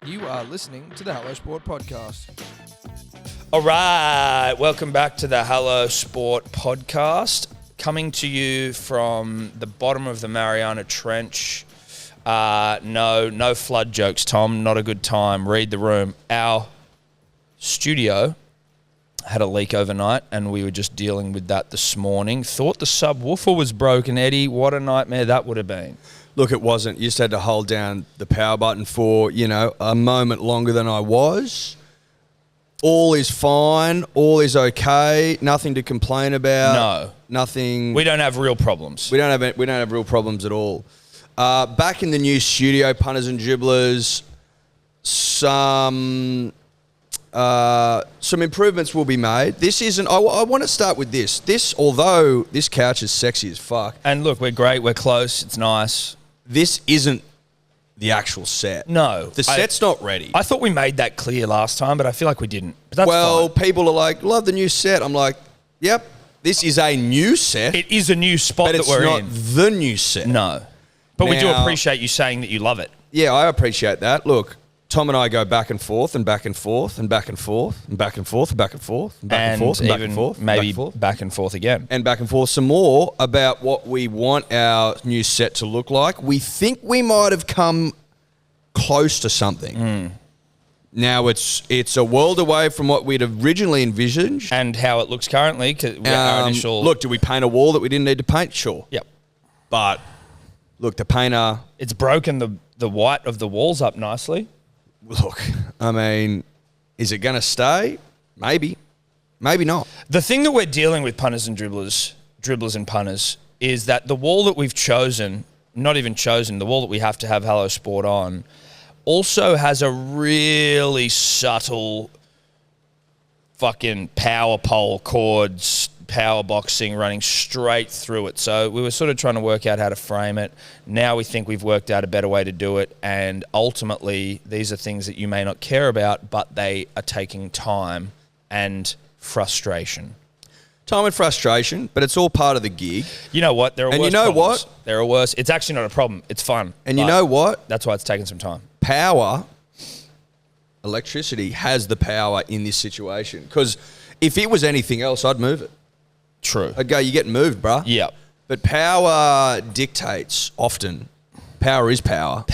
You are listening to the Hello Sport Podcast. All right, welcome back to the Hello Sport Podcast. Coming to you from the bottom of the Mariana Trench. No flood jokes, Tom. Not a good time. Read the room. Our studio had a leak overnight, and we were just dealing with that this morning. Thought the subwoofer was broken, Eddie. What a nightmare that would have been. Look, it wasn't. You just had to hold down the power button for, a moment longer than I was. All is fine. All is okay. Nothing to complain about. No. Nothing. We don't have real problems. We don't have real problems at all. Back in the new studio, punters and dribblers, some improvements will be made. This isn't. I want to start with this. Although this couch is sexy as fuck. And look, we're great. We're close. It's nice. This isn't the actual set. No. The set's not ready. I thought we made that clear last time, but I feel like we didn't. But that's fine. People are like, love the new set. I'm like, yep, this is a new set. It is a new spot that we're in. But it's not the new set. No. But we do appreciate you saying that you love it. Yeah, I appreciate that. Look, Tom and I go back and forth and back and forth and back and forth and back and forth and back and forth and back and forth and back and forth. Maybe back and forth again. And back and forth some more about what we want our new set to look like. We think we might have come close to something. Now it's a world away from what we'd originally envisioned. And how it looks currently. Our initial... Look, do we paint a wall that we didn't need to paint? Sure. Yep. But, look, the painter... It's broken the white of the walls up nicely. Look, I mean, is it going to stay? Maybe. Maybe not. The thing that we're dealing with, punters and dribblers and punters, is that the wall that we've chosen, not even chosen, the wall that we have to have Hello Sport on, also has a really subtle fucking power pole cords, power boxing running straight through it. So we were sort of trying to work out how to frame it. Now we think we've worked out a better way to do it. And ultimately, these are things that you may not care about, but they are taking time and frustration. Time and frustration, but it's all part of the gig. You know what? There are worse you know problems. what? There are worse. It's actually not a problem. It's fun. And you know what? That's why it's taking some time. Power, electricity has the power in this situation. Because if it was anything else, I'd move it. True. I'd go, you're getting moved, bruh. Yep. But power dictates often. Power is power.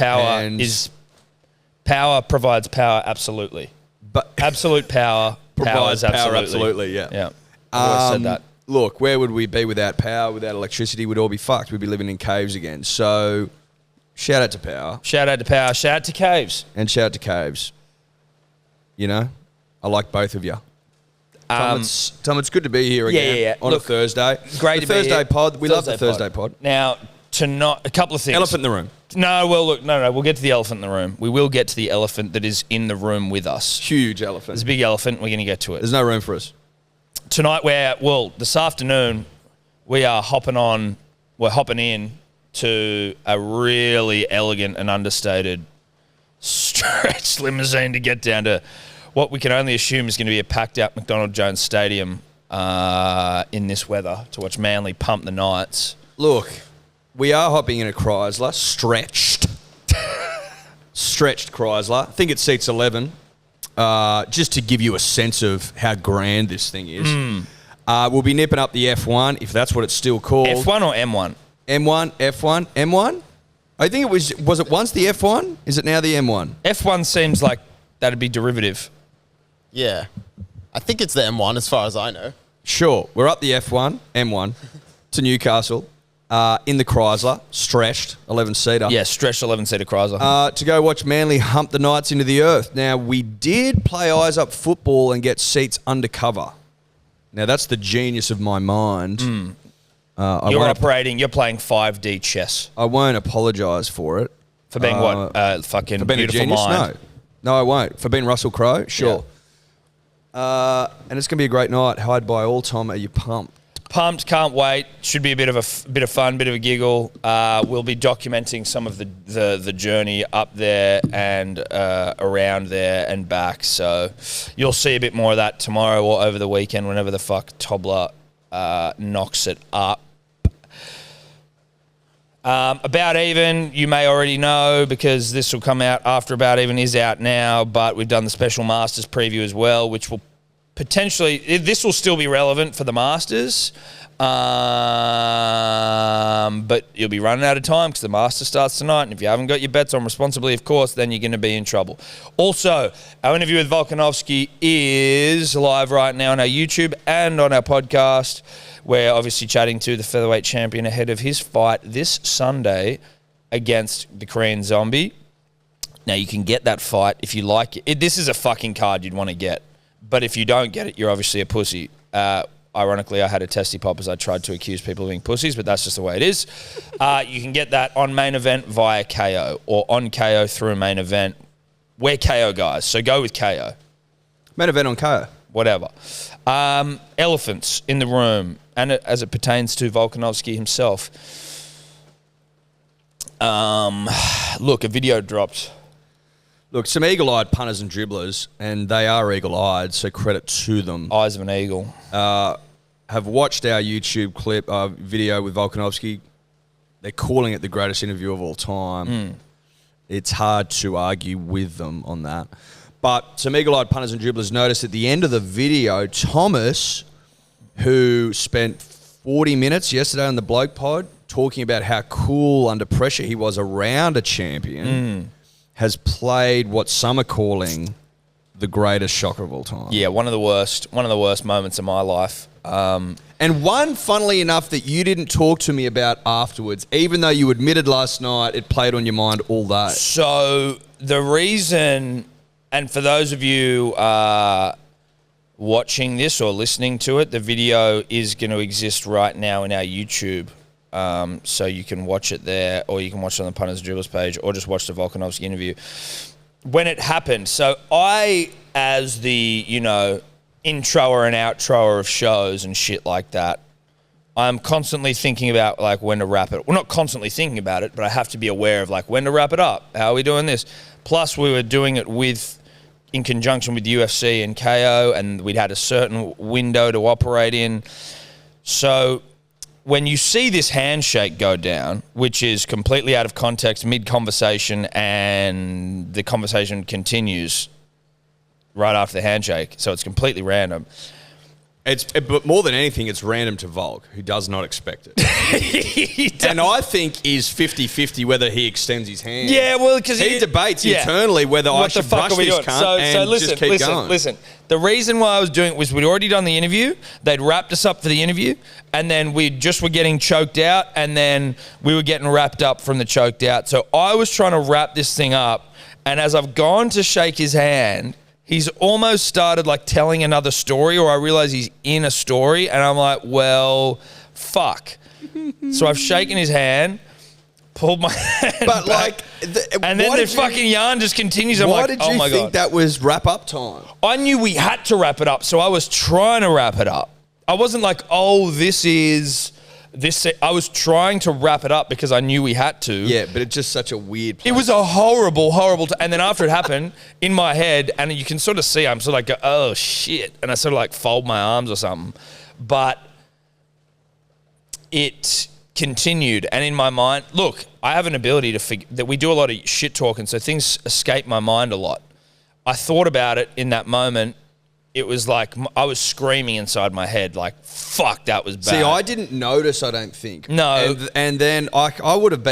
Power provides power, absolutely. But absolute power provides power, power, absolutely, yeah. Yeah. I've always said that. Look, where would we be without power, without electricity? We'd all be fucked. We'd be living in caves again. So, shout out to power. Shout out to power. Shout out to caves. And shout out to caves. I like both of you. Tom, it's good to be here again. Yeah. On a Thursday. Great to be here. Thursday pod. We love the Thursday pod. Now, a couple of things. Elephant in the room. No, well, look, no. We'll get to the elephant in the room. We will get to the elephant that is in the room with us. Huge elephant. There's a big elephant. We're going to get to it. There's no room for us. Tonight, this afternoon, we are hopping in to a really elegant and understated stretch limousine to get down to what we can only assume is going to be a packed-out McDonald Jones Stadium in this weather to watch Manly pump the Knights. Look, we are hopping in a Chrysler, stretched Chrysler. I think it seats 11. Just to give you a sense of how grand this thing is. We'll be nipping up the F1, if that's what it's still called. F1 or M1? M1, F1, M1? I think it was it once the F1? Is it now the M1? F1 seems like that'd be derivative. Yeah. I think it's the M1 as far as I know. Sure. We're up the F1, M1, to Newcastle. In the Chrysler, stretched, 11-seater. Yeah, stretched 11-seater Chrysler. To go watch Manly hump the Knights into the earth. Now, we did play eyes up football and get seats undercover. Now, that's the genius of my mind. You're playing 5D chess. I won't apologise for it. For being fucking for being beautiful a genius? mind? No, I won't. For being Russell Crowe? Sure. Yeah. And it's going to be a great night. Hired by all, Tom. Are you pumped? Pumped, can't wait. Should be a bit of fun, bit of a giggle. We'll be documenting some of the journey up there and around there and back. So you'll see a bit more of that tomorrow or over the weekend, whenever the fuck Tobler knocks it up. About Even, you may already know because this will come out after About Even is out now, but we've done the Special Masters preview as well, which will potentially, this will still be relevant for the Masters, but you'll be running out of time because the Masters starts tonight, and if you haven't got your bets on responsibly, of course, then you're going to be in trouble. Also, our interview with Volkanovski is live right now on our YouTube and on our podcast. We're obviously chatting to the featherweight champion ahead of his fight this Sunday against the Korean Zombie. Now, you can get that fight if you like it. This is a fucking card you'd want to get. But if you don't get it, you're obviously a pussy. Ironically, I had a testy pop as I tried to accuse people of being pussies, but that's just the way it is. You can get that on Main Event via KO or on KO through Main Event. We're KO guys, so go with KO. Main Event on KO. Whatever. Elephants in the room, and as it pertains to Volkanovski himself. Look, a video dropped. Look, some eagle-eyed punters and dribblers, and they are eagle-eyed, so credit to them. Eyes of an eagle. Have watched our YouTube clip, video with Volkanovski. They're calling it the greatest interview of all time. It's hard to argue with them on that. But some eagle-eyed punters and dribblers noticed at the end of the video, Thomas, who spent 40 minutes yesterday on the Bloke Pod talking about how cool under pressure he was around a champion, has played what some are calling the greatest shocker of all time. Yeah, one of the worst moments of my life. And one, funnily enough, that you didn't talk to me about afterwards, even though you admitted last night it played on your mind all day. So the reason, and for those of you watching this or listening to it, the video is going to exist right now in our YouTube. So you can watch it there, or you can watch it on the Punters and Dribblers page, or just watch the Volkanovski interview. When it happened, so I, as the, introer and outroer of shows and shit like that, I'm constantly thinking about, like, when to wrap it. Well, not constantly thinking about it, but I have to be aware of, like, when to wrap it up. How are we doing this? Plus, we were doing it in conjunction with UFC and KO, and we'd had a certain window to operate in. So when you see this handshake go down, which is completely out of context, mid-conversation, and the conversation continues right after the handshake, so it's completely random. But more than anything, it's random to Volk, who does not expect it. And I think is 50-50 whether he extends his hand. Yeah, well, because he debates internally whether I should brush this cunt and just keep going. Listen, the reason why I was doing it was we'd already done the interview. They'd wrapped us up for the interview, and then we just were getting choked out, and then we were getting wrapped up from the choked out. So I was trying to wrap this thing up, and as I've gone to shake his hand, he's almost started like telling another story, or I realize he's in a story, and I'm like, well, fuck. So I've shaken his hand, pulled my hand but back, and then the fucking yarn just continues. I'm like, oh my God. Why did you think that was wrap-up time? I knew we had to wrap it up, so I was trying to wrap it up. I wasn't like, oh, this is... I was trying to wrap it up because I knew we had to. Yeah, but it's just such a weird place. It was a horrible, and then after it happened, in my head, and you can sort of see, I'm sort of like, oh, shit. And I sort of like fold my arms or something. But it continued. And in my mind, look, I have an ability to figure that we do a lot of shit talking, so things escape my mind a lot. I thought about it in that moment. It was like I was screaming inside my head, like, fuck, that was bad. See, I didn't notice, I don't think. No. And then I would have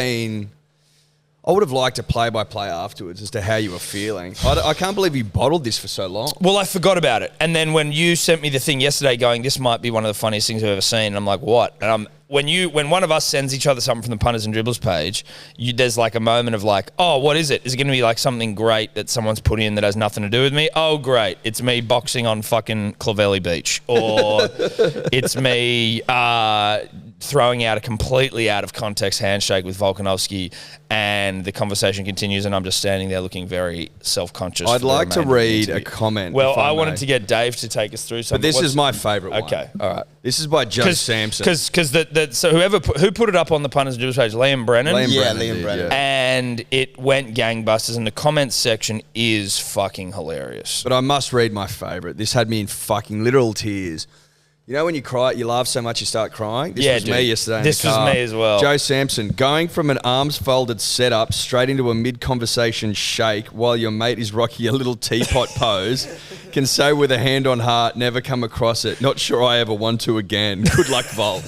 liked a play-by-play afterwards as to how you were feeling. I can't believe you bottled this for so long. Well, I forgot about it. And then when you sent me the thing yesterday going, this might be one of the funniest things I've ever seen, and I'm like, what? And when one of us sends each other something from the Punters and Dribblers page, there's like a moment of like, oh, what is it? Is it going to be like something great that someone's put in that has nothing to do with me? Oh, great. It's me boxing on fucking Clovelly Beach. Or it's me throwing out a completely out of context handshake with Volkanovski, and the conversation continues, and I'm just standing there looking very self-conscious. I'd like to read a comment. Well, I wanted to get Dave to take us through something. But this is my favourite one. Okay, all right. This is by Joe Sampson. Because so who put it up on the Punters and Dribblers page? Liam Brennan? Liam Brennan. Yeah. And it went gangbusters, and the comments section is fucking hilarious. But I must read my favourite. This had me in fucking literal tears. You know when you cry, you laugh so much you start crying? This Yeah, was dude. me yesterday in This the was car. me as well. Joe Sampson, going from an arms folded setup straight into a mid-conversation shake while your mate is rocking a little teapot pose, can say with a hand on heart, never come across it. Not sure I ever want to again. Good luck, Vol.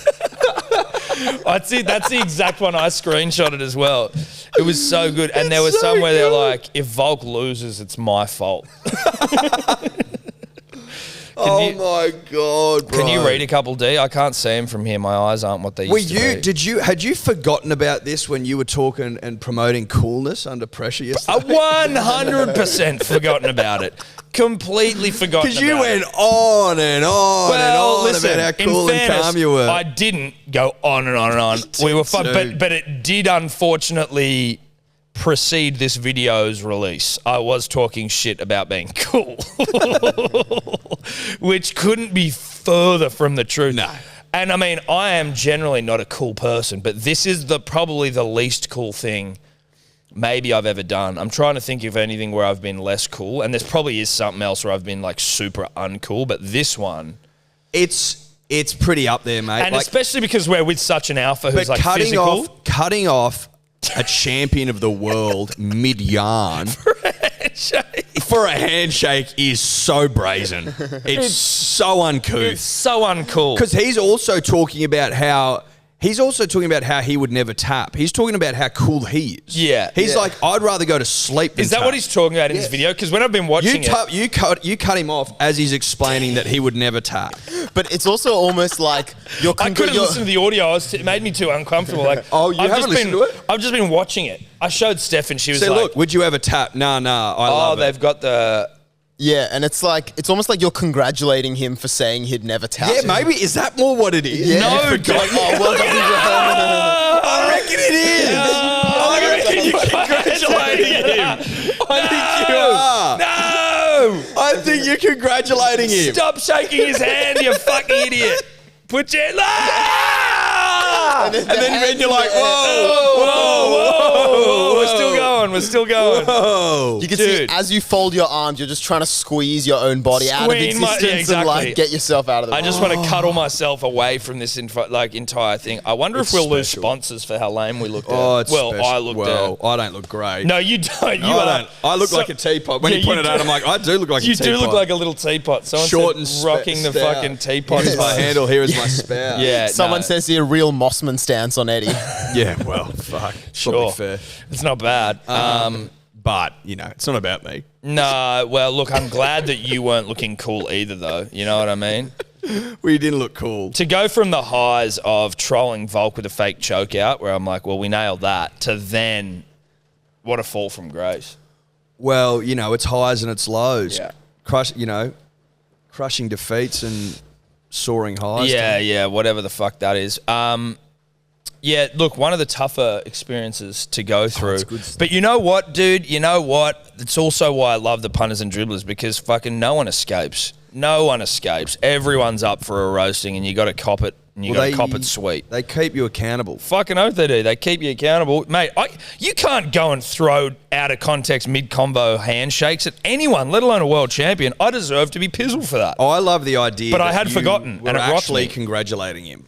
That's it. That's the exact one I screenshotted as well. It was so good. And there was some where they're like, if Volk loses, it's my fault. My God, bro. Can you read a couple, D? I can't see them from here. My eyes aren't what they used to be. Had you forgotten about this when you were talking and promoting coolness under pressure yesterday? 100% forgotten about it. Completely forgotten about it. Because you went on and on about how cool and calm you were. I didn't go on and on and on. We were fun, but it did unfortunately precede this video's release. I was talking shit about being cool, which couldn't be further from the truth. No. And I mean, I am generally not a cool person, but this is probably the least cool thing maybe I've ever done. I'm trying to think of anything where I've been less cool, and there's probably is something else where I've been like super uncool, but this one, It's pretty up there, mate. and especially because we're with such an alpha who's like physical. Cutting off a champion of the world mid-yarn for a handshake is so brazen. It's so uncouth. It's so uncool. Because he's also talking about how he would never tap. He's talking about how cool he is. Yeah. He's like, I'd rather go to sleep than Is that tap. what he's talking about in his video? Because when I've been watching You cut him off as he's explaining that he would never tap. But it's also almost like you're. I couldn't listen to the audio. It made me too uncomfortable. Like, Oh, you haven't listened to it? I've just been watching it. I showed Steph and she was Say, like, look, would you ever tap? Nah, I love it. they've got the... Yeah, and it's almost like you're congratulating him for saying he'd never tap. Yeah, maybe. Is that more what it is? Yeah. No, God. Oh, well done. I reckon it is. I reckon you're congratulating him. I think you are. No! I think you're congratulating him. Stop shaking his hand, you fucking idiot. Put your... And then you're like, whoa. We're still going. Whoa. You can see Dude. as you fold your arms, you're just trying to squeeze your own body out of Squeeze existence and exactly. like get yourself out of the I just want to cuddle myself away from this entire thing. I wonder if we'll lose sponsors for how lame we looked Oh, at. it's Well, special. I looked Well, at. I don't look great. No, you don't. You I are. don't. I look like a teapot. When Yeah, you pointed you out, do. I'm like, I do look like a You teapot. do look like a little teapot. Someone Short said and rocking the stout. fucking teapot. Here's my handle. Here is my spout. Yeah. Someone no. says here, real Mossman stance on Eddie. Yeah, well, fuck. Sure. Probably fair. It's not bad. But, it's not about me. No, well, look, I'm glad that you weren't looking cool either, though. You know what I mean? We didn't look cool. To go from the highs of trolling Volk with a fake choke out, where I'm like, well, we nailed that, to then, what a fall from grace. Well, it's highs and it's lows. Yeah. Crushing defeats and soaring highs. Yeah, whatever the fuck that is. Yeah, look, one of the tougher experiences to go through. it's good stuff. But you know what, dude? You know what? It's also why I love the punters and dribblers, because fucking no one escapes. No one escapes. Everyone's up for a roasting, and you got to cop it, and you got to cop it sweet. They keep you accountable. Fucking oath they do. They keep you accountable. Mate, you can't go and throw out of context mid-combo handshakes at anyone, let alone a world champion. I deserve to be pizzled for that. I love the idea But I that had you forgotten, were and it rocked actually me. congratulating him.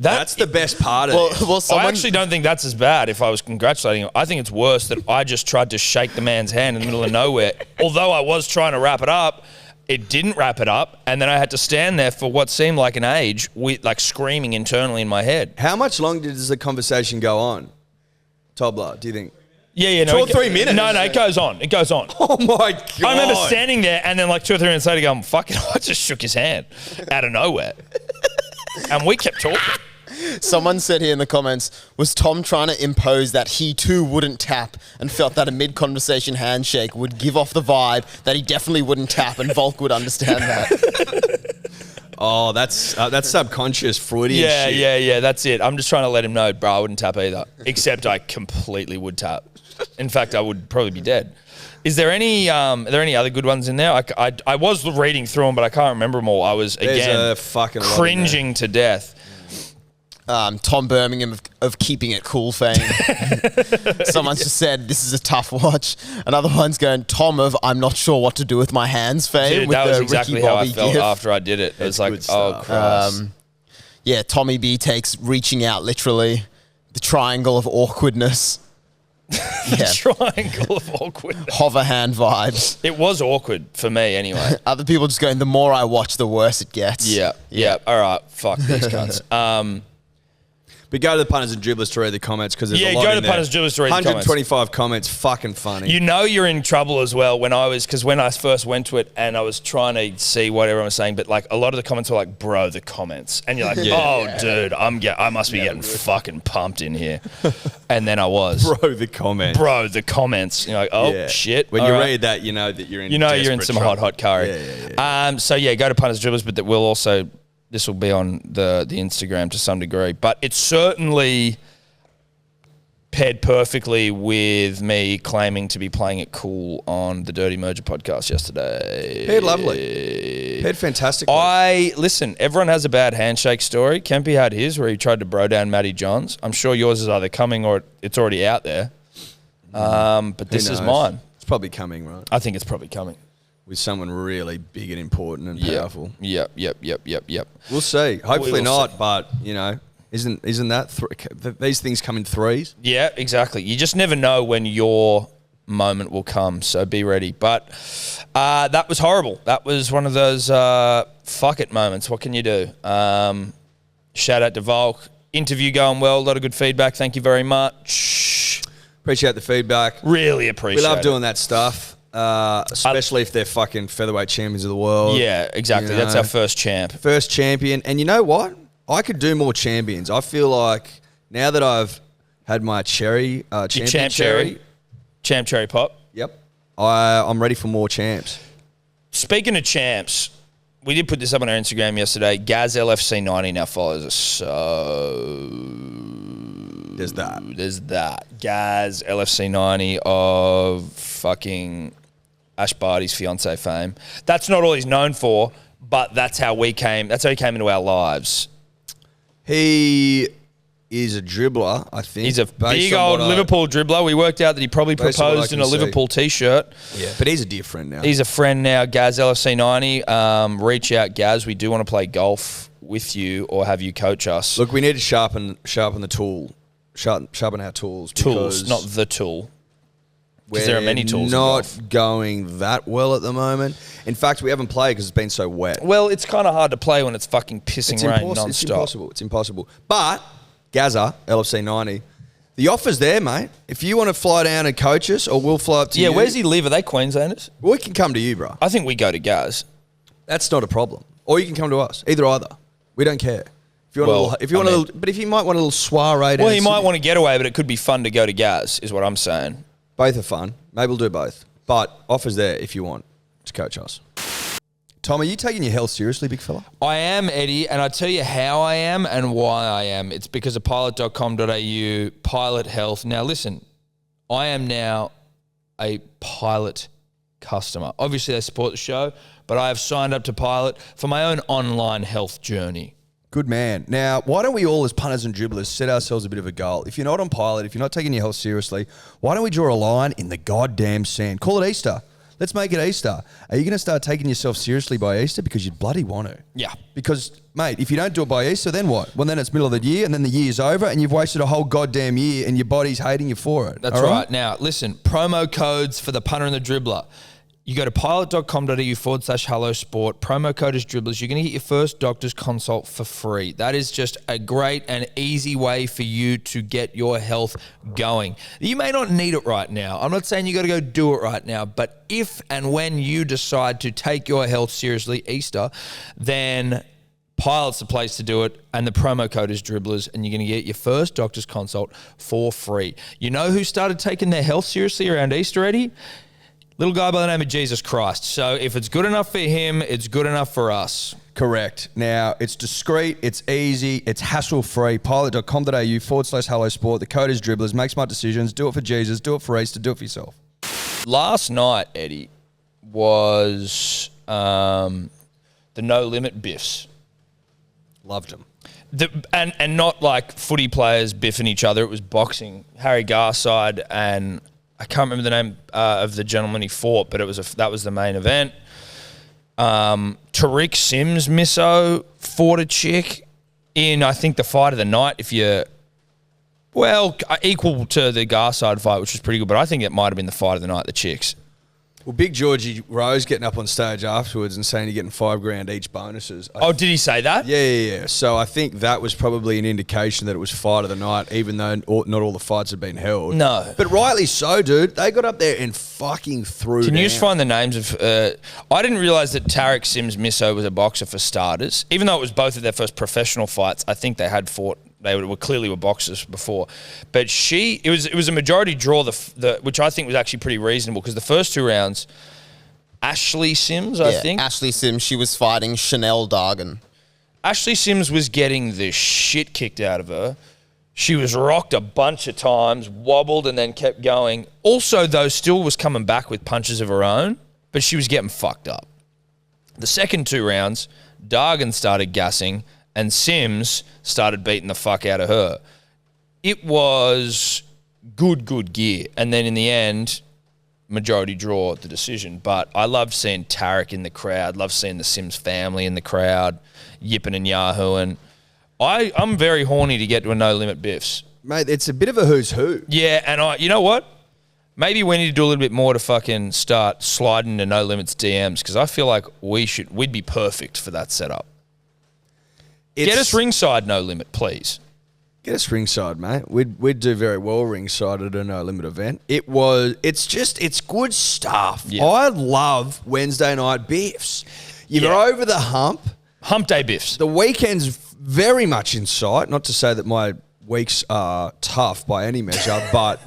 That- That's the best part of it. Well, I actually don't think that's as bad if I was congratulating him. I think it's worse that I just tried to shake the man's hand in the middle of nowhere. Although I was trying to wrap it up, it didn't wrap it up, and then I had to stand there for what seemed like an age, like screaming internally in my head. How much longer does the conversation go on? Tobler, do you think? Yeah, no. 2 or 3 minutes? No, it goes on. It goes on. Oh my God. I remember standing there, and then like 2 or 3 minutes later going, fuck it, I just shook his hand out of nowhere. And we kept talking. Someone said here in the comments, was Tom trying to impose that he too wouldn't tap and felt that a mid-conversation handshake would give off the vibe that he definitely wouldn't tap and Volk would understand that? Oh, that's subconscious Freudian shit. Yeah, that's it. I'm just trying to let him know, bro, I wouldn't tap either. Except I completely would tap. In fact, I would probably be dead. Is there any other good ones in there? I was reading through them, but I can't remember them all. I was, There's again, a fucking lot in there. cringing to death. Tom Birmingham of keeping it cool fame. Someone's just said, this is a tough watch. Another one's going, Tom of I'm not sure what to do with my hands fame. Dude, with that was the exactly Ricky how I Bobby felt gif. after I did it. It was like, good oh, stuff. Christ. Yeah, Tommy B takes reaching out literally. The triangle of awkwardness. Yeah. Triangle of awkward. Hover hand vibes. It was awkward for me anyway. Other people just going, the more I watch, the worse it gets. Yeah. All right. Fuck these cunts. But go to the punters and dribblers to read the comments because there's a lot go to in the there. punters and dribblers to read the comments. 125 comments, fucking funny. You know you're in trouble as well when I first went to it and I was trying to see what everyone was saying, but like a lot of the comments were like, bro, the comments. And you're like, dude, I must be getting fucking pumped in here. And then I was. Bro, the comments. Bro, the comments. You're like, oh, shit. When All you right. read that, you know that you're in you're in some trouble. hot curry. Yeah. So go to punters dribblers, but that will also, this will be on the Instagram to some degree, but it's certainly paired perfectly with me claiming to be playing it cool on the Dirty Merger podcast yesterday. Paired lovely. Paired fantastically. Listen, everyone has a bad handshake story. Kempy had his where he tried to bro down Matty Johns. I'm sure yours is either coming or it's already out there. But this is mine. It's probably coming, right? I think it's probably coming. With someone really big and important and powerful. Yep. We'll see. Hopefully will not, see. but, isn't that these things come in threes? Yeah, exactly. You just never know when your moment will come, so be ready. But that was horrible. That was one of those fuck it moments. What can you do? Shout out to Volk. Interview going well. A lot of good feedback. Thank you very much. Appreciate the feedback. Really appreciate it. We love doing that stuff, especially if they're fucking featherweight champions of the world. Yeah, exactly. That's our first champ. First champion. And you know what? I could do more champions. I feel like now that I've had my cherry, champion Champ cherry pop. Yep. I'm ready for more champs. Speaking of champs, we did put this up on our Instagram yesterday. Gaz LFC90 now follows us. So There's that. Gaz LFC90 of fucking Ash Barty's fiance fame. That's not all he's known for, but that's how he came into our lives. He is a dribbler, I think. He's a big old Liverpool dribbler. We worked out that he probably proposed in a Liverpool t-shirt. Yeah, but he's a dear friend now. He's a friend now. Gaz LFC90. Reach out, Gaz. We do want to play golf with you or have you coach us. Look, we need to sharpen the tool. Sharpen our tools. Tools, not the tool. Because there are many tools. Not going that well at the moment. In fact, we haven't played because it's been so wet. Well, it's kind of hard to play when it's fucking pissing rain non-stop. It's impossible. But Gaza, LFC90, the offer's there, mate. If you want to fly down and coach us, or we'll fly up to you. Yeah, where's he live? Are they Queenslanders? We can come to you, bro. I think we go to Gaz. That's not a problem. Or you can come to us. Either. We don't care. If you want but if you might want a little soiree. Well, he might want to get away, but it could be fun to go to Gaz, is what I'm saying. Both are fun. Maybe we'll do both. But offers there if you want to coach us. Tom, are you taking your health seriously, big fella? I am, Eddie, and I tell you how I am and why I am. It's because of pilot.com.au, Pilot Health. Now, listen, I am now a Pilot customer. Obviously, they support the show, but I have signed up to Pilot for my own online health journey. Good man. Now, why don't we all as punters and dribblers set ourselves a bit of a goal? If you're not on Pilot, if you're not taking your health seriously, why don't we draw a line in the goddamn sand? Call it Easter. Let's make it Easter. Are you going to start taking yourself seriously by Easter? Because you bloody want to. Yeah. Because, mate, if you don't do it by Easter, then what? Well, then it's middle of the year, and then the year's over, and you've wasted a whole goddamn year, and your body's hating you for it. That's right. Now, listen, promo codes for the punter and the dribbler. You go to pilot.com.au/hello sport. Promo code is dribblers. You're going to get your first doctor's consult for free. That is just a great and easy way for you to get your health going. You may not need it right now. I'm not saying you got to go do it right now, but if and when you decide to take your health seriously, Easter, then Pilot's the place to do it, and the promo code is dribblers, and you're going to get your first doctor's consult for free. You know who started taking their health seriously around Easter, Eddie? Little guy by the name of Jesus Christ. So if it's good enough for him, it's good enough for us. Correct. Now, it's discreet, it's easy, it's hassle-free. Pilot.com.au/hello sport. The code is dribblers. Make smart decisions. Do it for Jesus. Do it for Easter. Do it for yourself. Last night, Eddie, was the No Limit Biffs. Loved them. And not like footy players biffing each other. It was boxing. Harry Garside and I can't remember the name of the gentleman he fought, but that was the main event. Tariq Sims Misso fought a chick in, I think, the fight of the night. Equal to the Garside fight, which was pretty good, but I think it might have been the fight of the night, the chicks. Well, Big Georgie Rose getting up on stage afterwards and saying you're getting $5,000 each bonuses. Did he say that? Yeah. So I think that was probably an indication that it was fight of the night, even though not all the fights had been held. No. But rightly so, dude. They got up there and fucking threw Can down. you just find the names of... I didn't realise that Tariq Sims Misso was a boxer for starters. Even though it was both of their first professional fights, I think they had fought... They were clearly boxers before. But it was a majority draw, which I think was actually pretty reasonable because the first 2 rounds... Ashley Sims, I think. Ashley Sims, she was fighting Chanel Dargan. Ashley Sims was getting the shit kicked out of her. She was rocked a bunch of times, wobbled, and then kept going. Also, though, still was coming back with punches of her own, but she was getting fucked up. The second 2 rounds, Dargan started gassing, and Sims started beating the fuck out of her. It was good gear. And then in the end... majority draw the decision, but I loved seeing Tarek in the crowd, loved seeing the Sims family in the crowd, yipping and yahooing. I'm very horny to get to a No Limit Biffs. Mate, it's a bit of a who's who. Yeah, and you know what? Maybe we need to do a little bit more to fucking start sliding to No Limits DMs because I feel like we'd be perfect for that setup. Get us ringside No Limit, please. Get us ringside, mate. We'd do very well ringside at a No Limit event. It's good stuff. Yeah. I love Wednesday night biffs. You're over the hump. Hump day biffs. The weekend's very much in sight. Not to say that my weeks are tough by any measure, but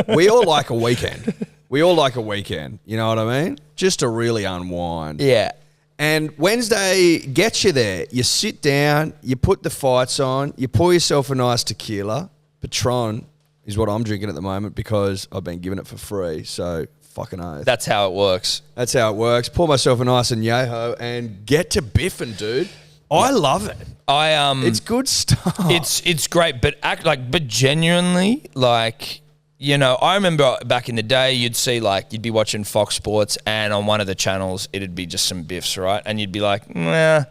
we all like a weekend. We all like a weekend. You know what I mean? Just to really unwind. Yeah. And Wednesday gets you there. You sit down, you put the fights on, you pour yourself a nice tequila. Patron is what I'm drinking at the moment because I've been given it for free. So fucking oath. That's how it works. That's how it works. Pour myself a nice añejo and get to biffing, dude. I love it. It's good stuff. It's great, but genuinely, like, you know, I remember back in the day, you'd be watching Fox Sports, and on one of the channels, it'd be just some biffs, right? And you'd be like, nah.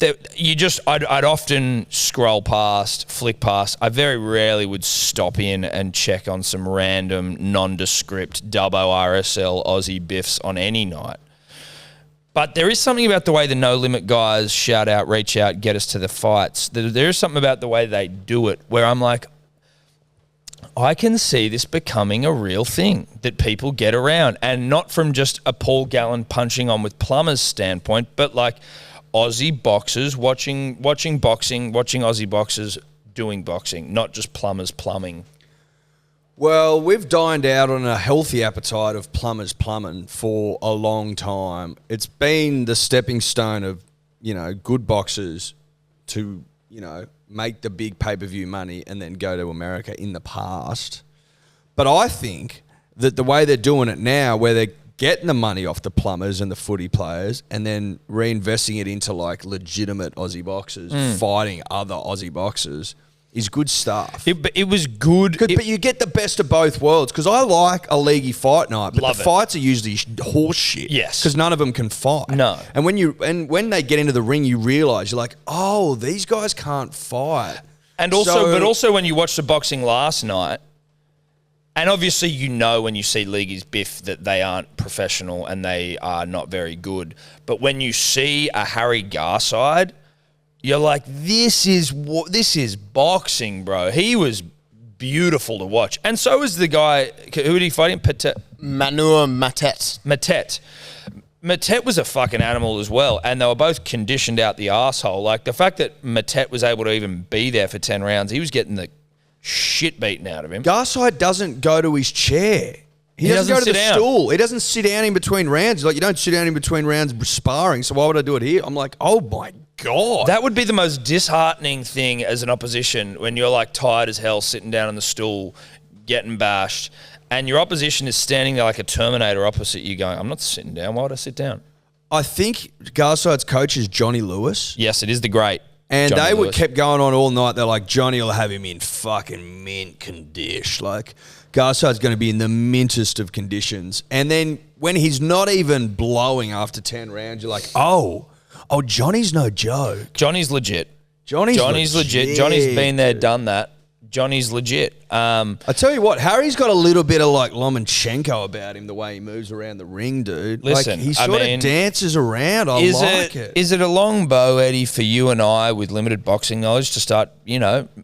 I'd often scroll past, flick past. I very rarely would stop in and check on some random nondescript RSL Aussie biffs on any night. But there is something about the way the No Limit guys shout out, reach out, get us to the fights. There is something about the way they do it where I'm like, I can see this becoming a real thing that people get around, and not from just a Paul Gallen punching on with plumbers standpoint, but like Aussie boxers watching boxing, watching Aussie boxers doing boxing, not just plumbers plumbing. Well, we've dined out on a healthy appetite of plumbers plumbing for a long time. It's been the stepping stone of, you know, good boxers to, you know, make the big pay-per-view money and then go to America in the past. But I think that the way they're doing it now, where they're getting the money off the plumbers and the footy players and then reinvesting it into like legitimate Aussie boxers, fighting other Aussie boxers, is good stuff. It was good. But you get the best of both worlds, because I like a leaguey fight night, but the fights are usually horse shit. Yes. Because none of them can fight. No. And when they get into the ring, you realise, you're like, oh, these guys can't fight. And also when you watch the boxing last night, and obviously you know when you see leagueies biff that they aren't professional and they are not very good. But when you see a Harry Garside, you're like, this is boxing, bro. He was beautiful to watch. And so was the guy, who did he fight him? Manur Matet. Matet was a fucking animal as well, and they were both conditioned out the arsehole. Like, the fact that Matet was able to even be there for 10 rounds, he was getting the shit beaten out of him. Garside doesn't go to his chair. He doesn't go to the stool. He doesn't sit down in between rounds. He's like, you don't sit down in between rounds sparring, so why would I do it here? I'm like, oh my God. That would be the most disheartening thing as an opposition, when you're like tired as hell sitting down on the stool, getting bashed, and your opposition is standing there like a Terminator opposite you going, I'm not sitting down. Why would I sit down? I think Garside's coach is Johnny Lewis. Yes, it is the great. And Johnny they would Lewis. kept going on all night. They're like, Johnny will have him in fucking mint condition. Like, Garside's going to be in the mintest of conditions. And then when he's not even blowing after 10 rounds, you're like, oh, Johnny's no joke. Johnny's legit. Johnny's legit. Johnny's been there, done that. Johnny's legit. I tell you what, Harry's got a little bit of like Lomachenko about him, the way he moves around the ring, dude. Listen, like, he sort of dances around. I like it. Is it a long bow, Eddie, for you and I with limited boxing knowledge to start,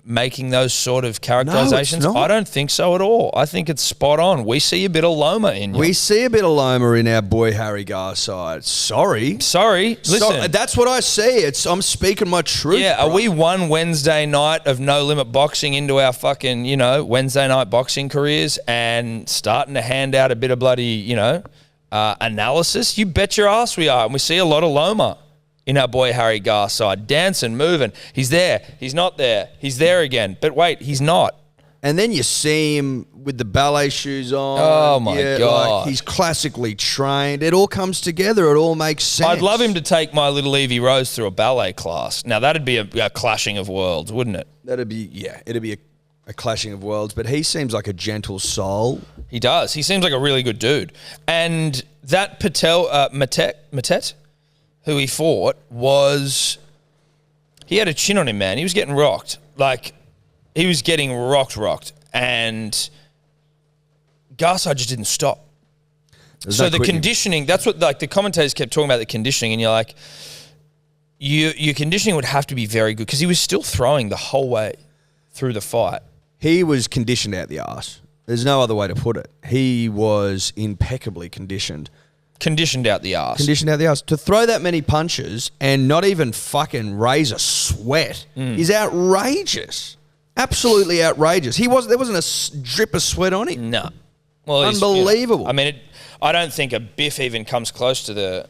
making those sort of characterizations? No, it's not. I don't think so at all. I think it's spot on. We see a bit of Loma in you. We see a bit of Loma in our boy Harry Garside. Sorry. Listen. That's what I see. I'm speaking my truth. Yeah, are bro. we one Wednesday night of no limit boxing into our fucking, Wednesday night boxing careers and starting to hand out a bit of bloody, analysis? You bet your ass we are. And we see a lot of Loma in our boy Harry Garside. Dancing, moving. He's there. He's not there. He's there again. But wait, he's not. And then you see him with the ballet shoes on. Oh, my God. Like he's classically trained. It all comes together. It all makes sense. I'd love him to take my little Evie Rose through a ballet class. Now, that'd be a clashing of worlds, wouldn't it? It'd be a clashing of worlds. But he seems like a gentle soul. He does. He seems like a really good dude. And that Matet, who he fought, he had a chin on him, man. He was getting rocked. Like, he was getting rocked. And Garside just didn't stop. So the conditioning, that's what like the commentators kept talking about, the conditioning, and you're like, your conditioning would have to be very good because he was still throwing the whole way through the fight. He was conditioned out the arse. There's no other way to put it. He was impeccably conditioned. Conditioned out the arse. Conditioned out the arse. To throw that many punches and not even fucking raise a sweat is outrageous. Absolutely outrageous. There wasn't a drip of sweat on him. No. Well, unbelievable. I don't think a Biff even comes close to the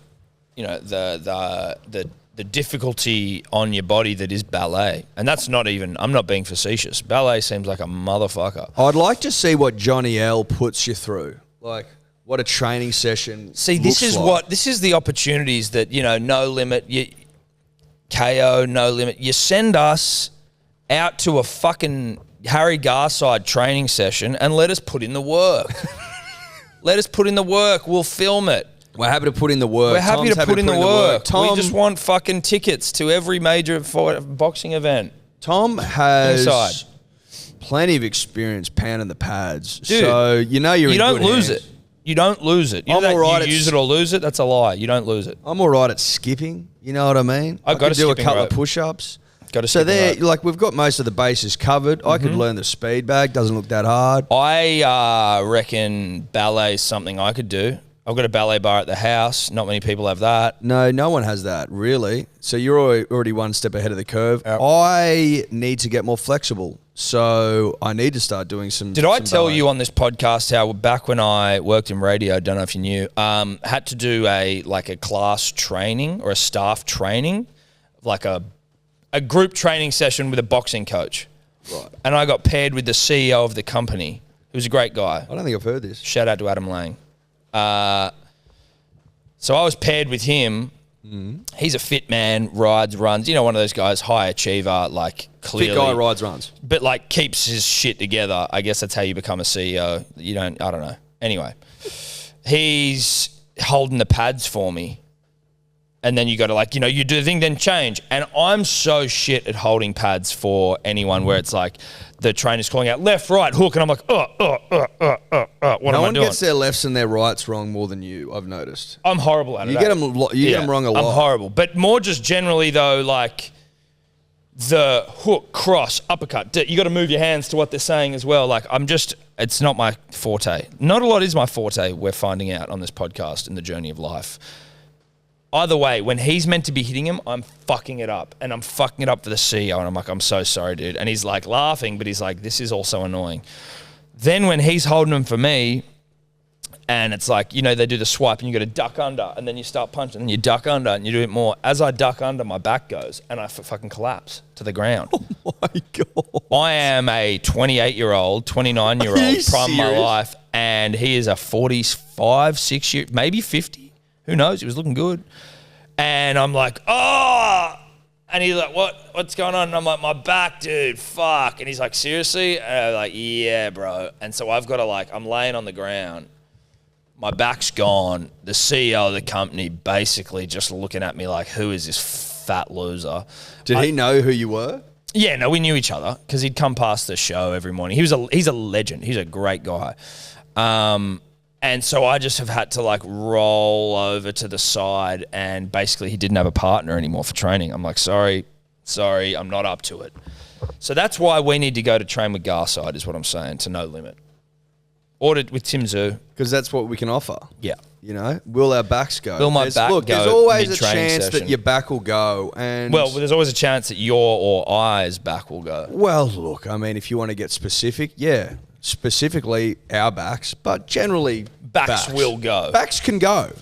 difficulty on your body that is ballet. And that's not even, I'm not being facetious. Ballet seems like a motherfucker. I'd like to see what Johnny L puts you through. Like, what a training session this is the opportunities that, No Limit, KO, No Limit. You send us out to a fucking Harry Garside training session and let us put in the work. Let us put in the work. We'll film it. We're happy to put in the work. We're happy to put in the work. Tom, we just want fucking tickets to every major boxing event. Tom has plenty of experience pounding the pads. Dude, so you're in don't good lose hands. it. You don't lose it. I'm all right You use it or lose it. That's a lie. You don't lose it. I'm all right at skipping. You know what I mean? I could do a couple of push-ups. So we've got most of the bases covered. I could learn the speed bag. Doesn't look that hard. I reckon ballet is something I could do. I've got a ballet bar at the house. Not many people have that. No one has that, really. So you're already one step ahead of the curve. Yep. I need to get more flexible. So I need to start doing some Did I tell ballet. you on this podcast how back when I worked in radio, don't know if you knew, had to do a class training or a staff training, like a group training session with a boxing coach. Right. And I got paired with the CEO of the company, who was a great guy. I don't think I've heard this. Shout out to Adam Lang. So I was paired with him. He's a fit man, rides, runs. One of those guys, high achiever, clearly. Fit guy, rides, runs. But keeps his shit together. I guess that's how you become a CEO. I don't know. Anyway, he's holding the pads for me. And then you got to you do the thing, then change. And I'm so shit at holding pads for anyone where it's the trainer's calling out left, right, hook. And I'm like, what am I doing? No one gets their lefts and their rights wrong more than you, I've noticed. I'm horrible at it. You get them wrong a lot. I'm horrible. But more just generally, though, the hook, cross, uppercut. You got to move your hands to what they're saying as well. It's not my forte. Not a lot is my forte, we're finding out on this podcast in the journey of life. Either way, when he's meant to be hitting him, I'm fucking it up. And I'm fucking it up for the CEO. And I'm like, I'm so sorry, dude. And he's laughing, but he's like, this is also annoying. Then when he's holding him for me, and it's they do the swipe and you got to duck under and then you start punching and you duck under and you do it more. As I duck under, my back goes and I fucking collapse to the ground. Oh my God. I am a 28-year-old, 29-year-old, prime of my life, and he is a 45, 6 year, maybe 50. Who knows? He was looking good. And I'm like, And he's like, what's going on? And I'm like, my back, dude, fuck. And he's like, seriously? And I'm like, yeah, bro. And so I've got to I'm laying on the ground. My back's gone. The CEO of the company basically just looking at me like, who is this fat loser? Did he know who you were? Yeah, no, we knew each other because he'd come past the show every morning. He's a legend. He's a great guy. And so I just have had to roll over to the side, and basically he didn't have a partner anymore for training. I'm like, sorry, I'm not up to it. So that's why we need to go to train with Garside is what I'm saying, to No Limit. Or with Tim Zhu. Because that's what we can offer. Yeah. You know, will our backs go? Will my back go there's always a mid-training chance session. that your back will go. And Well, there's always a chance that your or I's back will go. Well, look, I mean, if you want to get specific, yeah. Specifically our backs, but generally Backs will go. Backs can go.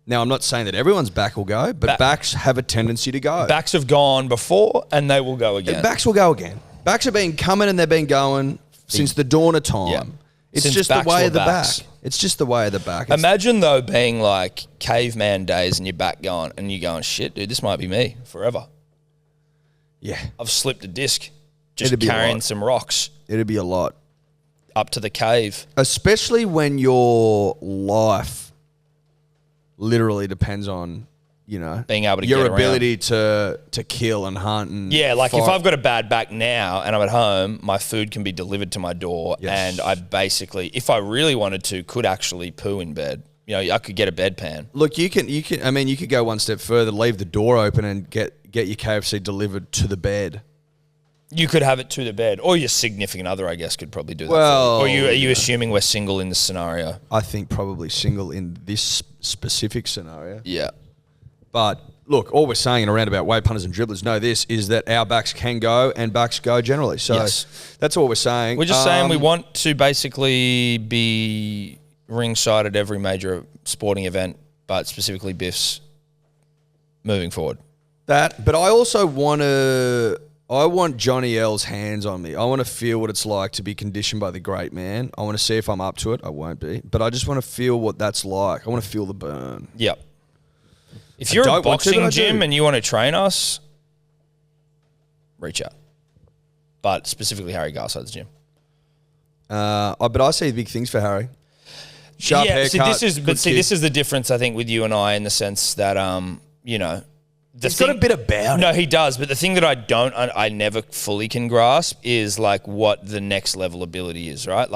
Now, I'm not saying that everyone's back will go, but backs have a tendency to go. Backs have gone before, and they will go again. And backs will go again. Backs have been coming and they've been going since the dawn of time. Yeah. It's Since just the backs way were of the backs. back. It's just the way of the back. It's- Imagine, though, being like caveman days and your back going, and you going, shit, dude, this might be me forever. Yeah. I've slipped a disc just It'd be a carrying lot. some rocks It'd be a lot. up to the cave. Especially when your life literally depends on, Being able to your get ability to kill and hunt and Yeah, if fight. I've got a bad back now and I'm at home, my food can be delivered to my door, Yes. and I basically, if I really wanted to, could actually poo in bed. I could get a bedpan. Look, you could go one step further, leave the door open and get your KFC delivered to the bed. You could have it to the bed, or your significant other, I guess, could probably do that. Well, for you. Or are you assuming we're single in this scenario? I think probably single in this specific scenario. Yeah. But look, all we're saying in a roundabout way, punters and dribblers know this, is that our backs can go and backs go generally. So Yes. that's all we're saying. We're just saying we want to basically be ringside at every major sporting event, but specifically Biffs moving forward. that. But I also I want Johnny L's hands on me. I want to feel what it's like to be conditioned by the great man. I want to see if I'm up to it. I won't be. But I just want to feel what that's like. I want to feel the burn. Yep. If you're a don't want to, but boxing I gym do. and you want to train us, reach out. But specifically Harry Garside's gym. But I see big things for Harry. Sharp haircut. this is the difference I think with you and I in the sense that He's got a bit about it. No, he does. But the thing that I never fully can grasp is what the next level ability is, right?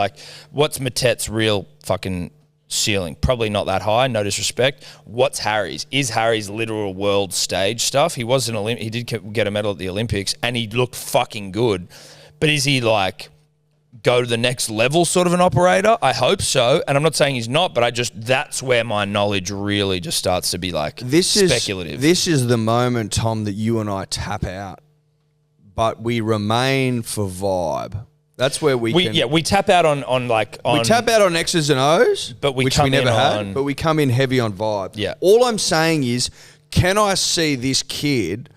What's Matet's real fucking ceiling? Probably not that high, no disrespect. What's Harry's? Is Harry's literal world stage stuff? He was he did get a medal at the Olympics and he looked fucking good. But is he go to the next level sort of an operator? I hope so. And I'm not saying he's not, but that's where my knowledge really just starts to be speculative. This is the moment, Tom, that you and I tap out, but we remain for vibe. That's where we tap out on we tap out on X's and O's, but which come we never in had, on- but we come in heavy on vibe. Yeah. All I'm saying is, can I see this kid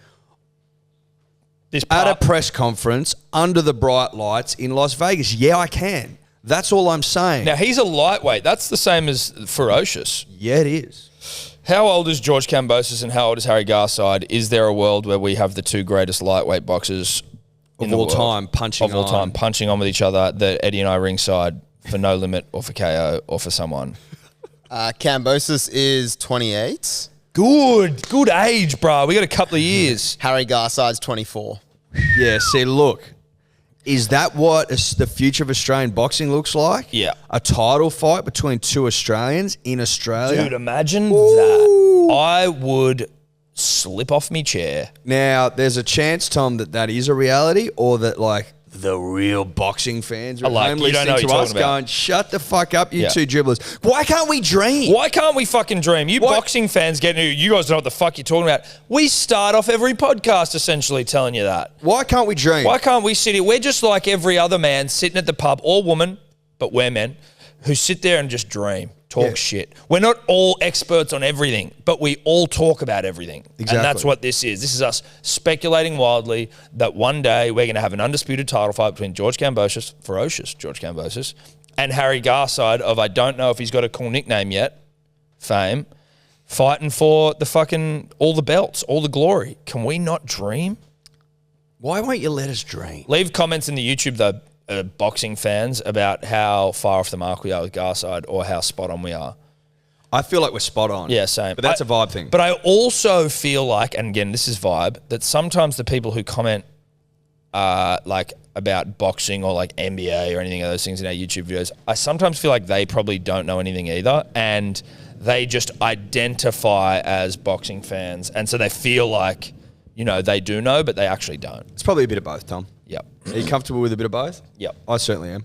at a press conference under the bright lights in Las Vegas? Yeah, I can. That's all I'm saying. Now, he's a lightweight. That's the same as Ferocious. Yeah, it is. How old is George Kambosos and how old is Harry Garside? Is there a world where we have the two greatest lightweight boxers Of all time punching on with each other, that Eddie and I ringside for No Limit or for KO or for someone? Kambosos is 28. Good age, bro. We got a couple of years. Harry Garside's 24. Yeah, see, look, is that what the future of Australian boxing looks like? Yeah. A title fight between two Australians in Australia? Dude, imagine that. I would slip off me chair. Now, there's a chance, Tom, that is a reality, or that, the real boxing fans are at home you don't know listening what to you're us talking about. going, shut the fuck up, you Yeah. two dribblers. Why can't we dream? Why can't we fucking dream? You boxing fans you guys know what the fuck you're talking about. We start off every podcast essentially telling you that. Why can't we dream? Why can't we sit here? We're just like every other man sitting at the pub, or woman, but we're men, who sit there and just dream, talk shit. We're not all experts on everything, but we all talk about everything. Exactly. And that's what this is. This is us speculating wildly that one day we're going to have an undisputed title fight between George Kambosos, ferocious George Kambosos, and Harry Garside of, I don't know if he's got a cool nickname yet, Fame, fighting for the fucking all the belts, all the glory. Can we not dream? Why won't you let us dream? Leave comments in the YouTube though, boxing fans, about how far off the mark we are with Garside or how spot on we are. I feel like we're spot on. Yeah, same. But that's a vibe thing. But I also feel like, and again, this is vibe, that sometimes the people who comment like about boxing or like NBA or anything of those things in our YouTube videos, I sometimes feel like they probably don't know anything either, and they just identify as boxing fans, and so they feel like, you know, they do know, but they actually don't. It's probably a bit of both, Tom. Yep. Are you comfortable with a bit of both? Yep. I certainly am.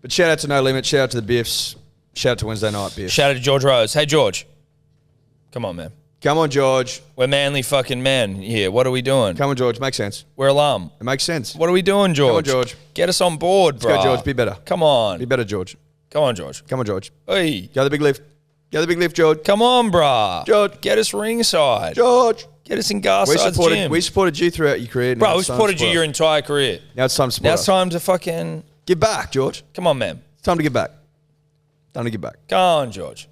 But shout out to No Limit. Shout out to the Biffs. Shout out to Wednesday Night Biffs. Shout out to George Rose. Hey, George. Come on, man. Come on, George. We're manly fucking men here. What are we doing? Come on, George. Makes sense. We're alum. It makes sense. What are we doing, George? Come on, George. Get us on board, bro. Let's go, George. Be better. Come on. Be better, George. Come on, George. Come on, George. Hey. Go the big lift. Go the big lift, George. Come on, brah. George. Get us ringside. George. Get us in Garside's gym. We supported you throughout your career. Bro, we supported you your entire career. Now it's time to support Now it's us. time to fucking... Give back, George. Come on, man. It's time to give back. Time to give back. Come on, George.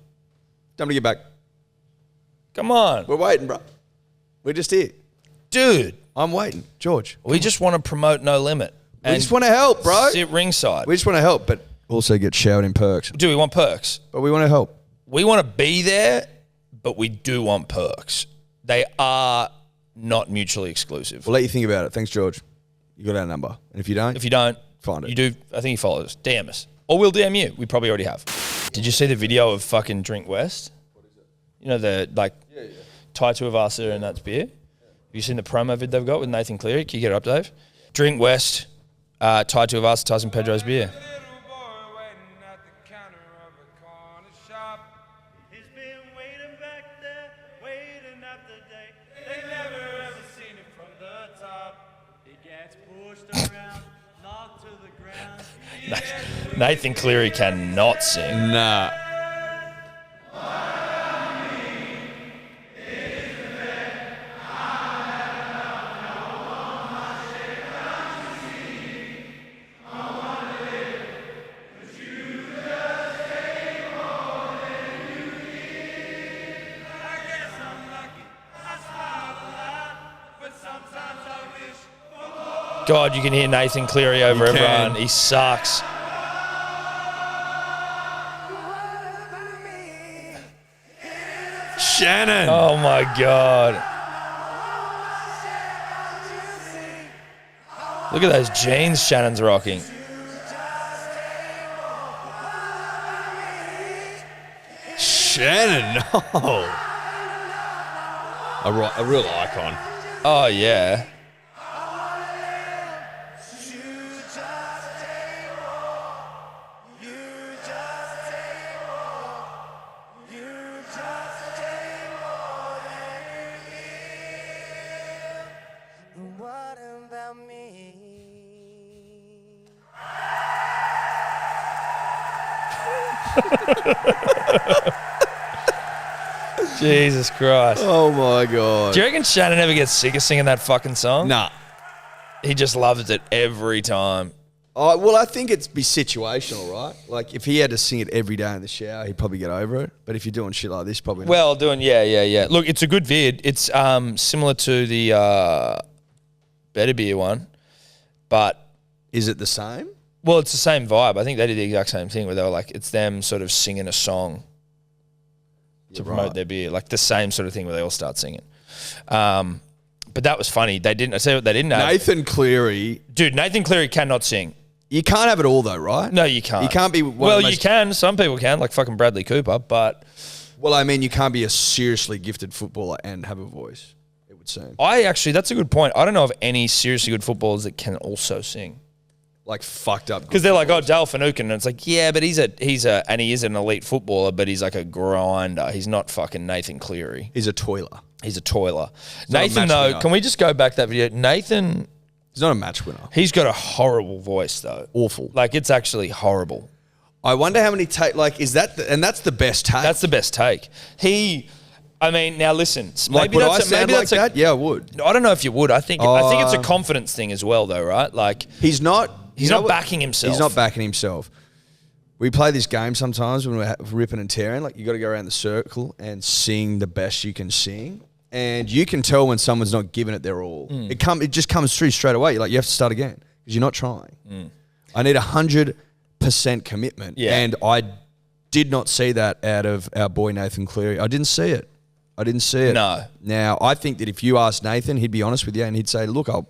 Time to give back. Come on. We're waiting, bro. We're just here. Dude. I'm waiting. George. We just want to promote No Limit. We just want to help, bro. Sit ringside. We just want to help, but also get showered in perks. Do we want perks? But we want to help. We want to be there, but we do want perks. They are not mutually exclusive. We'll let you think about it. Thanks, George. You got our number. And if you don't, find it. You do. I think he follows. DM us. Or we'll DM you. We probably already have. Did you see the video of fucking Drink West? What is it? You know, the like Tie Two of Asa and that's beer? Have you seen the promo vid they've got with Nathan Cleary? Can you get it up, Dave? Drink West, Tie Two of Asa, Tyson Pedro's beer. Nathan Cleary cannot sing. Nah. God, you can hear Nathan Cleary over You can. everyone. He sucks. Shannon. Oh my God. Look at those jeans Shannon's rocking. Shannon, no. A real icon. Oh yeah. Jesus Christ. Oh my God. Do you reckon Shannon ever gets sick of singing that fucking song? Nah. He just loves it every time. Oh, well, I think it'd be situational, right? Like, if he had to sing it every day in the shower, he'd probably get over it. But if you're doing shit like this, probably not. Well, yeah. Look, it's a good vid. It's similar to the Better Beer one, but... Is it the same? Well, it's the same vibe. I think they did the exact same thing where they were like, it's them sort of singing a song to promote their beer. Like the same sort of thing where they all start singing. But that was funny. They didn't... I tell you what they didn't have. Nathan Cleary. Dude, Nathan Cleary cannot sing. You can't have it all, though, right? No, you can't. You can't be... Well, you can. Some people can, like fucking Bradley Cooper, but... Well, I mean, you can't be a seriously gifted footballer and have a voice, it would seem. That's a good point. I don't know of any seriously good footballers that can also sing. Like, fucked up. Because they're like, oh, Dale Finucane. And it's like, yeah, but he is an elite footballer, but he's like a grinder. He's not fucking Nathan Cleary. He's a toiler. He's a toiler. not a Nathan, match though, winner. can we just go back to that video? Nathan, He's not a match winner. he's got a horrible voice, though. Awful. Like, it's actually horrible. I wonder how many is that, and that's the best take. That's the best take. Now listen. like, would I sound like that? Yeah, I would. I don't know if you would. I think it's a confidence thing as well, though, right? Like He's not he's not backing himself. He's not backing himself. We play this game sometimes when we're ripping and tearing. Like, you got to go around the circle and sing the best you can sing. And you can tell when someone's not giving it their all. It just comes through straight away. You're like, you have to start again because you're not trying. I need 100% commitment. Yeah. And I did not see that out of our boy Nathan Cleary. I didn't see it. No. Now, I think that if you asked Nathan, he'd be honest with you and he'd say, look, I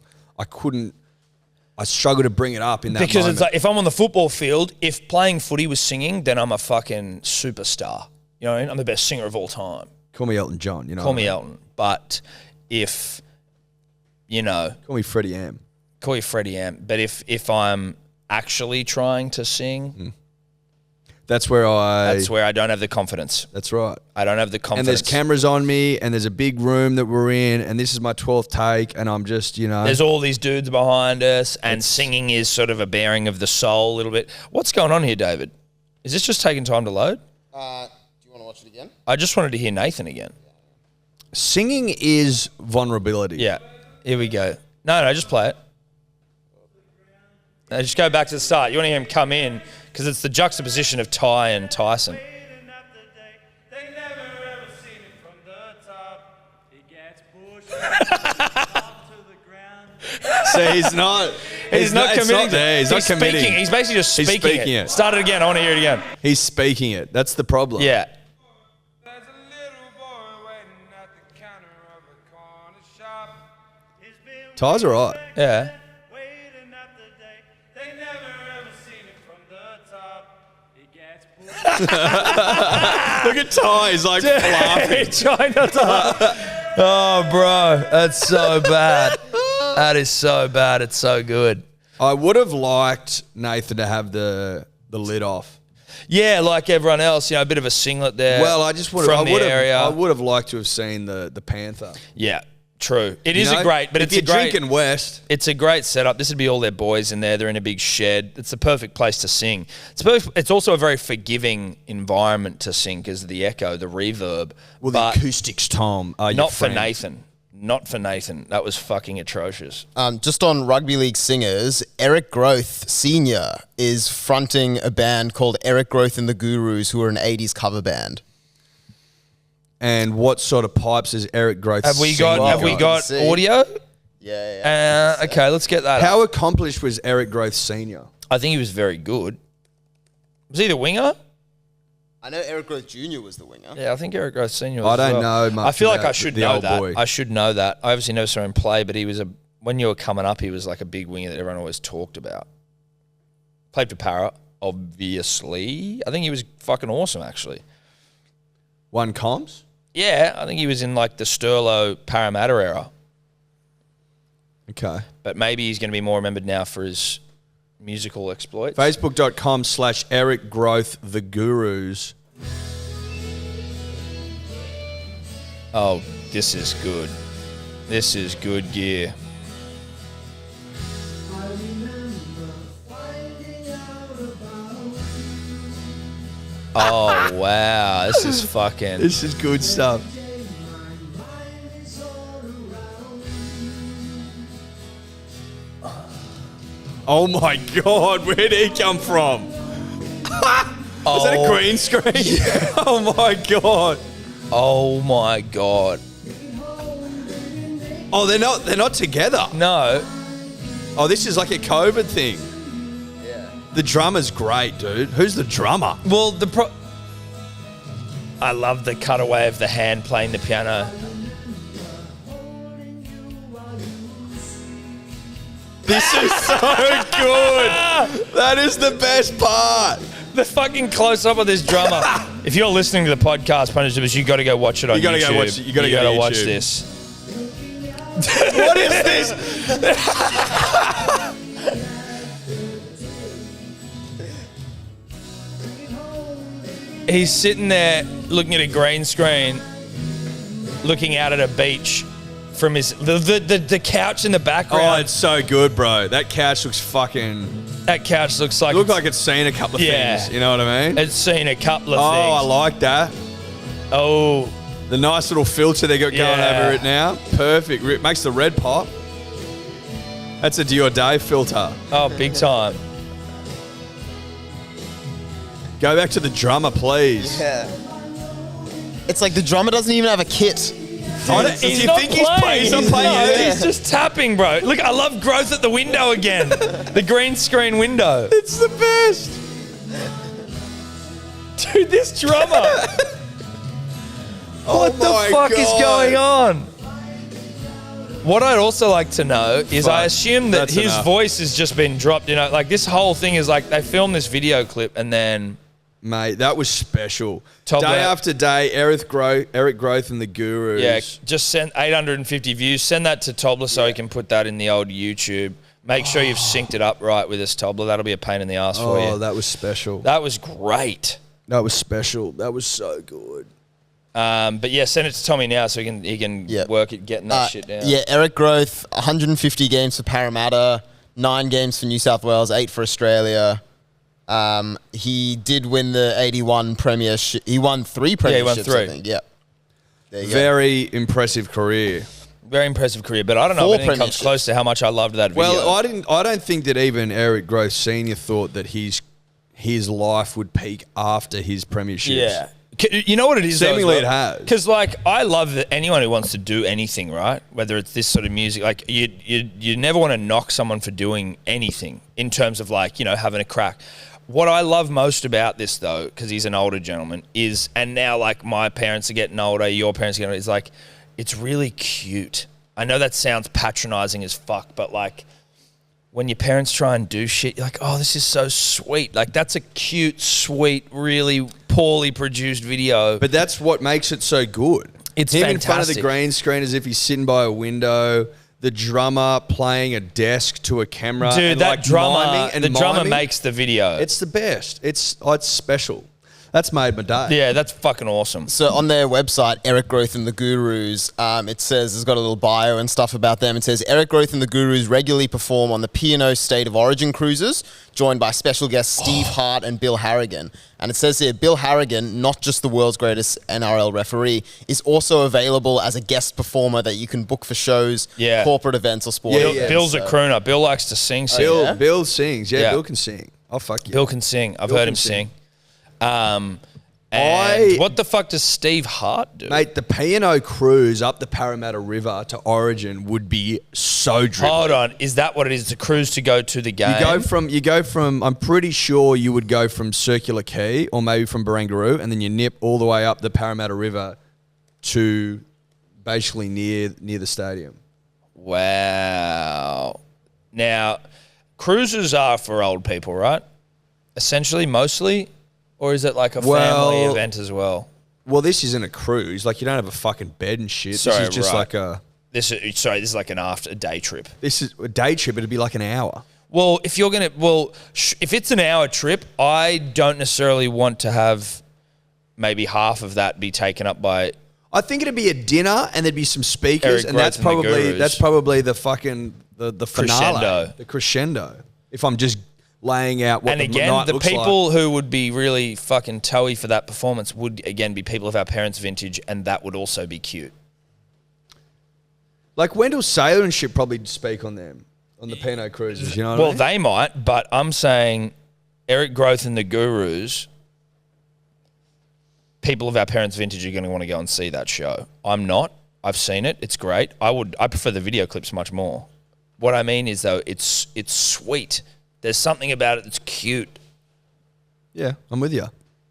struggle to bring it up in that Because moment. it's like, if I'm on the football field, if playing footy was singing, then I'm a fucking superstar. You know what I mean? I'm the best singer of all time. Call me Elton John, you know. Call me Elton. But if, Call me Freddie M. Call you Freddie M. But if I'm actually trying to sing, That's where I don't have the confidence. That's right. I don't have the confidence. And there's cameras on me, and there's a big room that we're in, and this is my 12th take, and I'm just, There's all these dudes behind us, and singing is sort of a bearing of the soul a little bit. What's going on here, David? Is this just taking time to load? Do you want to watch it again? I just wanted to hear Nathan again. Singing is vulnerability. Yeah. Here we go. No, just play it. No, just go back to the start. You want to hear him come in because it's the juxtaposition of Ty and Tyson. See, he's not. He's not it's committing. there. He's not committing. Speaking. He's basically just speaking, speaking it. Start it again. I want to hear it again. He's speaking it. That's the problem. Yeah. Ty's all right. Yeah. Look at Ty. He's like laughing. Trying not to laugh. Oh, bro. That's so bad. That is so bad. It's so good. I would have liked Nathan to have the lid off. Yeah, like everyone else, a bit of a singlet there. Well, I just would have. from the area. I would have liked to have seen the Panther. Yeah, true. It is a great, but if it's you're a great. drinking West. It's a great setup. This would be all their boys in there. They're in a big shed. It's the perfect place to sing. It's also a very forgiving environment to sing because of the echo, the reverb. Well, but the acoustics, Tom, are your not for friend. Nathan. Not for Nathan. That was fucking atrocious. Just on Rugby League singers, Eric Groth Sr. is fronting a band called Eric Groth and the Gurus, who are an 80s cover band. And what sort of pipes is Eric Groth? Have we got audio? Yeah. Okay, let's get that. How accomplished was Eric Groth Sr.? I think he was very good. Was he the winger? I know Eric Groth Jr. was the winger. Yeah, I think Eric Groth Sr. was I don't as well. know much I feel like about I should the know old that. boy. I should know that. I obviously never saw him play, but he was when you were coming up, he was like a big winger that everyone always talked about. Played for Para, obviously. I think he was fucking awesome, actually. Won comms? Yeah, I think he was in like the Sterlo Parramatta era. Okay. But maybe he's going to be more remembered now for his musical exploits. Facebook.com/Eric Groth the Gurus. Oh, this is good. This is good gear. Oh, wow. This is fucking... This is good stuff. Oh my God, where did he come from? Was that a green screen? Oh my God. Oh, my God. Oh, they're not together. No. Oh, this is like a COVID thing. Yeah. The drummer's great, dude. Who's the drummer? Well, I love the cutaway of the hand playing the piano. This is so good. That is the best part. The fucking close-up of this drummer. If you're listening to the podcast, Punished Dippers, you got to go watch it on YouTube. You gotta go watch it. You gotta go to watch YouTube. this. What is this? He's sitting there looking at a green screen, looking out at a beach from his the couch in the background. Oh, it's so good, bro. That couch looks fucking... That couch looks like... Look like it's seen a couple of things. You know what I mean? It's seen a couple of Oh, things. I like that. Oh, The nice little filter they got going Yeah. over it now. Perfect. It makes the red pop. That's a Dior Day filter. oh, big time. Go back to the drummer, please. Yeah. It's like the drummer doesn't even have a kit. He's He's not playing. He's not playing No, anything. he's just tapping, bro. Look, I love growth at the window again. The green screen window. It's the best. Dude, this drummer. What the my fuck is God. going on? What I'd also like to know is I Fuck, assume that that's his enough. voice has just been dropped. You know, like this whole thing is like they filmed this video clip and then Mate, that was special. Top day left. after day, Eric Growth and the Gurus. yeah, just send 850 views. Send that to Tobler so he can put that in the old YouTube. Make sure you've synced it up right with us, Tobler. That'll be a pain in the ass for Oh, you. that was special. That was great. That was special. That was so good. But yeah, send it to Tommy now so he can Yeah. work at getting that shit down. Yeah, Eric Growth, 150 games for Parramatta, 9 games for New South Wales, 8 for Australia. He did win the 81 premiership. He won 3 premierships, he won 3. I think. Yeah. There you go. Very impressive career. Very impressive career, but I don't know 4 if anything comes premierships. close to how much I loved that video. Well, I don't think that even Eric Growth Senior thought that his life would peak after his premierships. yeah. You know what it is? Seemingly it has. Because, like, I love that anyone who wants to do anything, right? Whether it's this sort of music, like, you never want to knock someone for doing anything in terms of, like, you know, having a crack. What I love most about this, though, because he's an older gentleman, is, and now, like, my parents are getting older, your parents are getting older, is like, it's really cute. I know that sounds patronizing as fuck, but, like, when your parents try and do shit, you're like, oh, this is so sweet. Like, that's a cute, sweet, really poorly produced video. But that's what makes it so good. It's him in front of the fantastic. green screen as if he's sitting by a window. The drummer playing a desk to a camera. Dude, and that like drummer, miming and the drummer miming. makes the video. It's the best. It's special. That's made my day. Yeah, that's fucking awesome. So on their website, Eric Growth and the Gurus, it says, it's got a little bio and stuff about them. It says, Eric Growth and the Gurus regularly perform on the P&O State of Origin cruises, joined by special guests Steve Hart and Bill Harrigan. And it says here, Bill Harrigan, not just the world's greatest NRL referee, is also available as a guest performer that you can book for shows, Yeah. corporate events or sporting Yeah, events. Bill's a So- crooner. Bill likes to sing. Bill, yeah? Bill sings. Yeah, Yeah. Bill can sing. Oh, fuck yeah. Bill can sing. I've Bill heard can him sing. sing. And I- what the fuck does Steve Hart do? Mate, the P&O cruise up the Parramatta River to Origin would be so drippy. Hold on. Is that what it is? It's a cruise to go to the game? You go from, I'm pretty sure you would go from Circular Quay or maybe from Barangaroo and then you nip all the way up the Parramatta River to basically near the stadium. Wow. Now, cruises are for old people, right? Essentially, mostly? Or is it like a family Well- event as well? Well, this isn't a cruise. Like, you don't have a fucking bed and shit. Sorry, this is just right. like This is like a day trip. this is a day trip. It'd be like an hour. Well, if you're gonna, if it's an hour trip, I don't necessarily want to have maybe half of that be taken up by. I think it'd be a dinner and there'd be some speakers, Eric and that's Growth and the probably Gurus. the fucking the finale, Crescendo. the crescendo. If I'm just laying out what And the again, night the looks like. people who would be really fucking toey for that performance would again be people of our parents' vintage, and that would also be cute. Like Wendell Saylor and shit probably speak on them on the P&O cruises. You know what I Well, mean? they might, but I'm saying Eric Growth and the Gurus. People of our parents' vintage are going to want to go and see that show. I'm not. I've seen it. It's great. I prefer the video clips much more. What I mean is though, it's sweet. There's something about it that's cute. Yeah, I'm with you.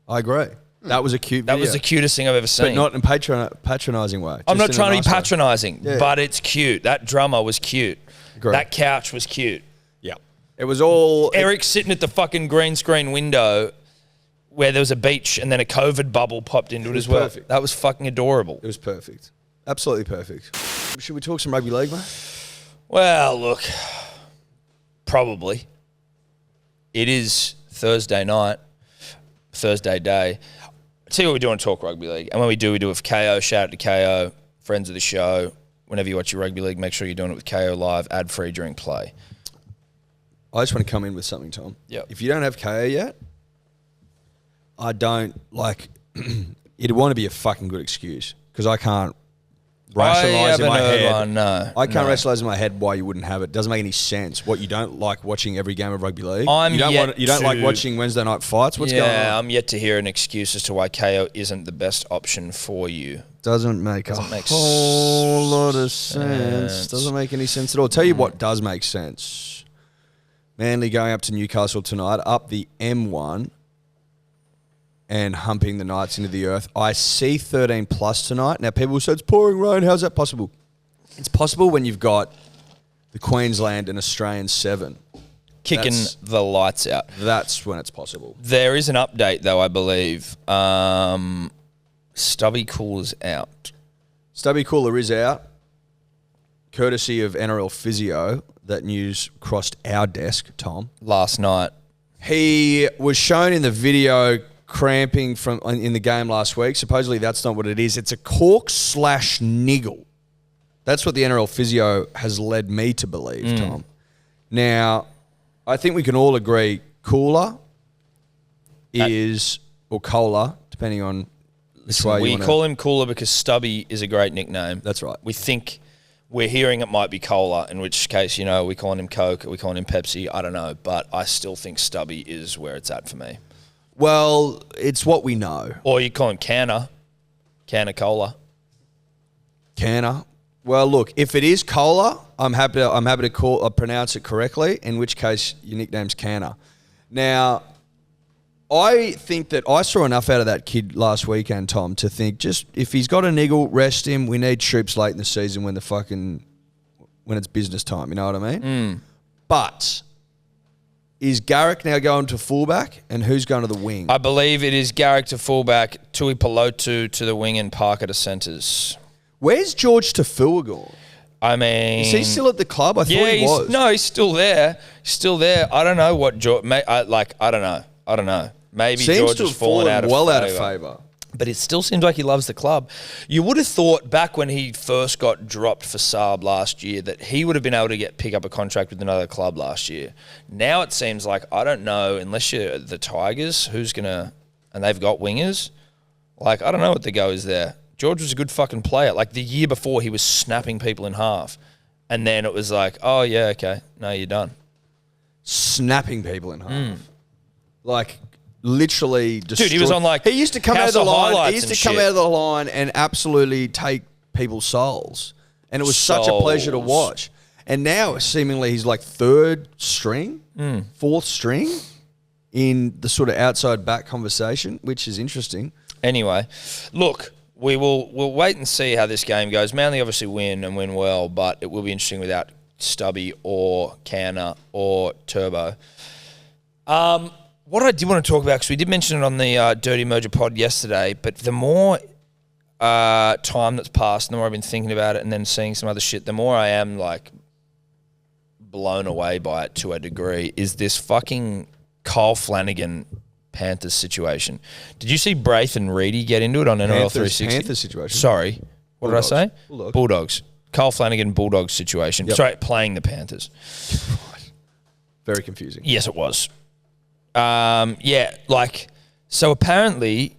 I agree. That was a cute video. That was the cutest thing I've ever seen. But not in patronising way. I'm not Just in a trying to nice be way. patronising, Yeah. but it's cute. That drummer was cute. Agree. That couch was cute. Yeah. It was all... Eric sitting at the fucking green screen window where there was a beach and then a COVID bubble popped into it was as well. perfect. That was fucking adorable. It was perfect. Absolutely perfect. Should we talk some rugby league, mate? Well, look, probably. It is Thursday night, Thursday day. I'll tell you what we do on Talk Rugby League. And when we do it with KO. Shout out to KO, friends of the show. Whenever you watch your rugby league, make sure you're doing it with KO live, ad-free during play. I just want to come in with something, Tom. Yep. If you don't have KO yet, I don't, like, it'd want to be a fucking good excuse because I can't rationalise in my head. One, no, I can't rationalise in my head why you wouldn't have it. Doesn't make any sense. What, you don't like watching every game of rugby league? You don't like watching Wednesday night fights? What's going on? Yeah, I'm yet to hear an excuse as to why KO isn't the best option for you. Doesn't make a whole lot of sense. Doesn't make any sense at all. I'll tell you what does make sense. Manly going up to Newcastle tonight, up the M1 and humping the Knights into the earth. I see 13 plus tonight. Now, people say it's pouring rain. How's that possible? It's possible when you've got the Queensland and Australian 7. Kicking the lights out. That's when it's possible. There is an update, though, I believe. Stubby Cooler's out. Stubby Cooler is out. Courtesy of NRL Physio. That news crossed our desk, Tom. Last night. He was shown in the video cramping in the game last week. Supposedly that's not what it is. It's a cork/niggle. That's what the NRL Physio has led me to believe, Tom. Now, I think we can all agree Cooler is, or Cola, depending on which way you want to. We call him Cooler because Stubby is a great nickname. That's right. We think we're hearing it might be Cola, in which case, you know, we calling him Coke, are we calling him Pepsi? I don't know, but I still think Stubby is where it's at for me. Well, it's what we know. Or you call him Canner Cola. Canner. Well, look, if it is Cola, I'm happy to pronounce it correctly, in which case your nickname's Canner. Now, I think that I saw enough out of that kid last weekend, Tom, to think just if he's got a niggle, rest him. We need troops late in the season when it's business time. You know what I mean? But is Garrick now going to fullback, and who's going to the wing? I believe it is Garrick to fullback, Tui Pelotu to the wing, and Parker to centres. Where's George Tafua gone? I mean, is he still at the club? I thought he was. No, he's still there. I don't know what George. I don't know. Maybe Seems George to has fallen out of favour. But it still seems like he loves the club. You would have thought back when he first got dropped for Saab last year that he would have been able to pick up a contract with another club last year. Now it seems like, I don't know, unless you're the Tigers, who's going to, and they've got wingers, like, I don't know what the go is there. George was a good fucking player. Like, the year before, he was snapping people in half. And then it was like, oh, yeah, okay, no, you're done. Snapping people in half. Like, literally destroyed. Dude, he was on like he used to come out House of the of line. Highlights He used to and come shit. out of the line and absolutely take people's souls, and it was such a pleasure to watch. And now seemingly he's like third string, fourth string in the sort of outside back conversation, which is interesting. Anyway, look, we'll wait and see how this game goes. Manly obviously win and win well, but it will be interesting without Stubby or Canner or Turbo. What I did want to talk about, because we did mention it on the Dirty Merger pod yesterday, but the more time that's passed, the more I've been thinking about it and then seeing some other shit, the more I am like blown away by it to a degree, is this fucking Kyle Flanagan Panthers situation. Did you see Braith and Reedy get into it on NRL 360? Panthers situation. Sorry. What Bulldogs. did I say? Bulldogs. Kyle Flanagan Bulldogs situation. Yep. Sorry, playing the Panthers. Very confusing. Yes, it was. So apparently,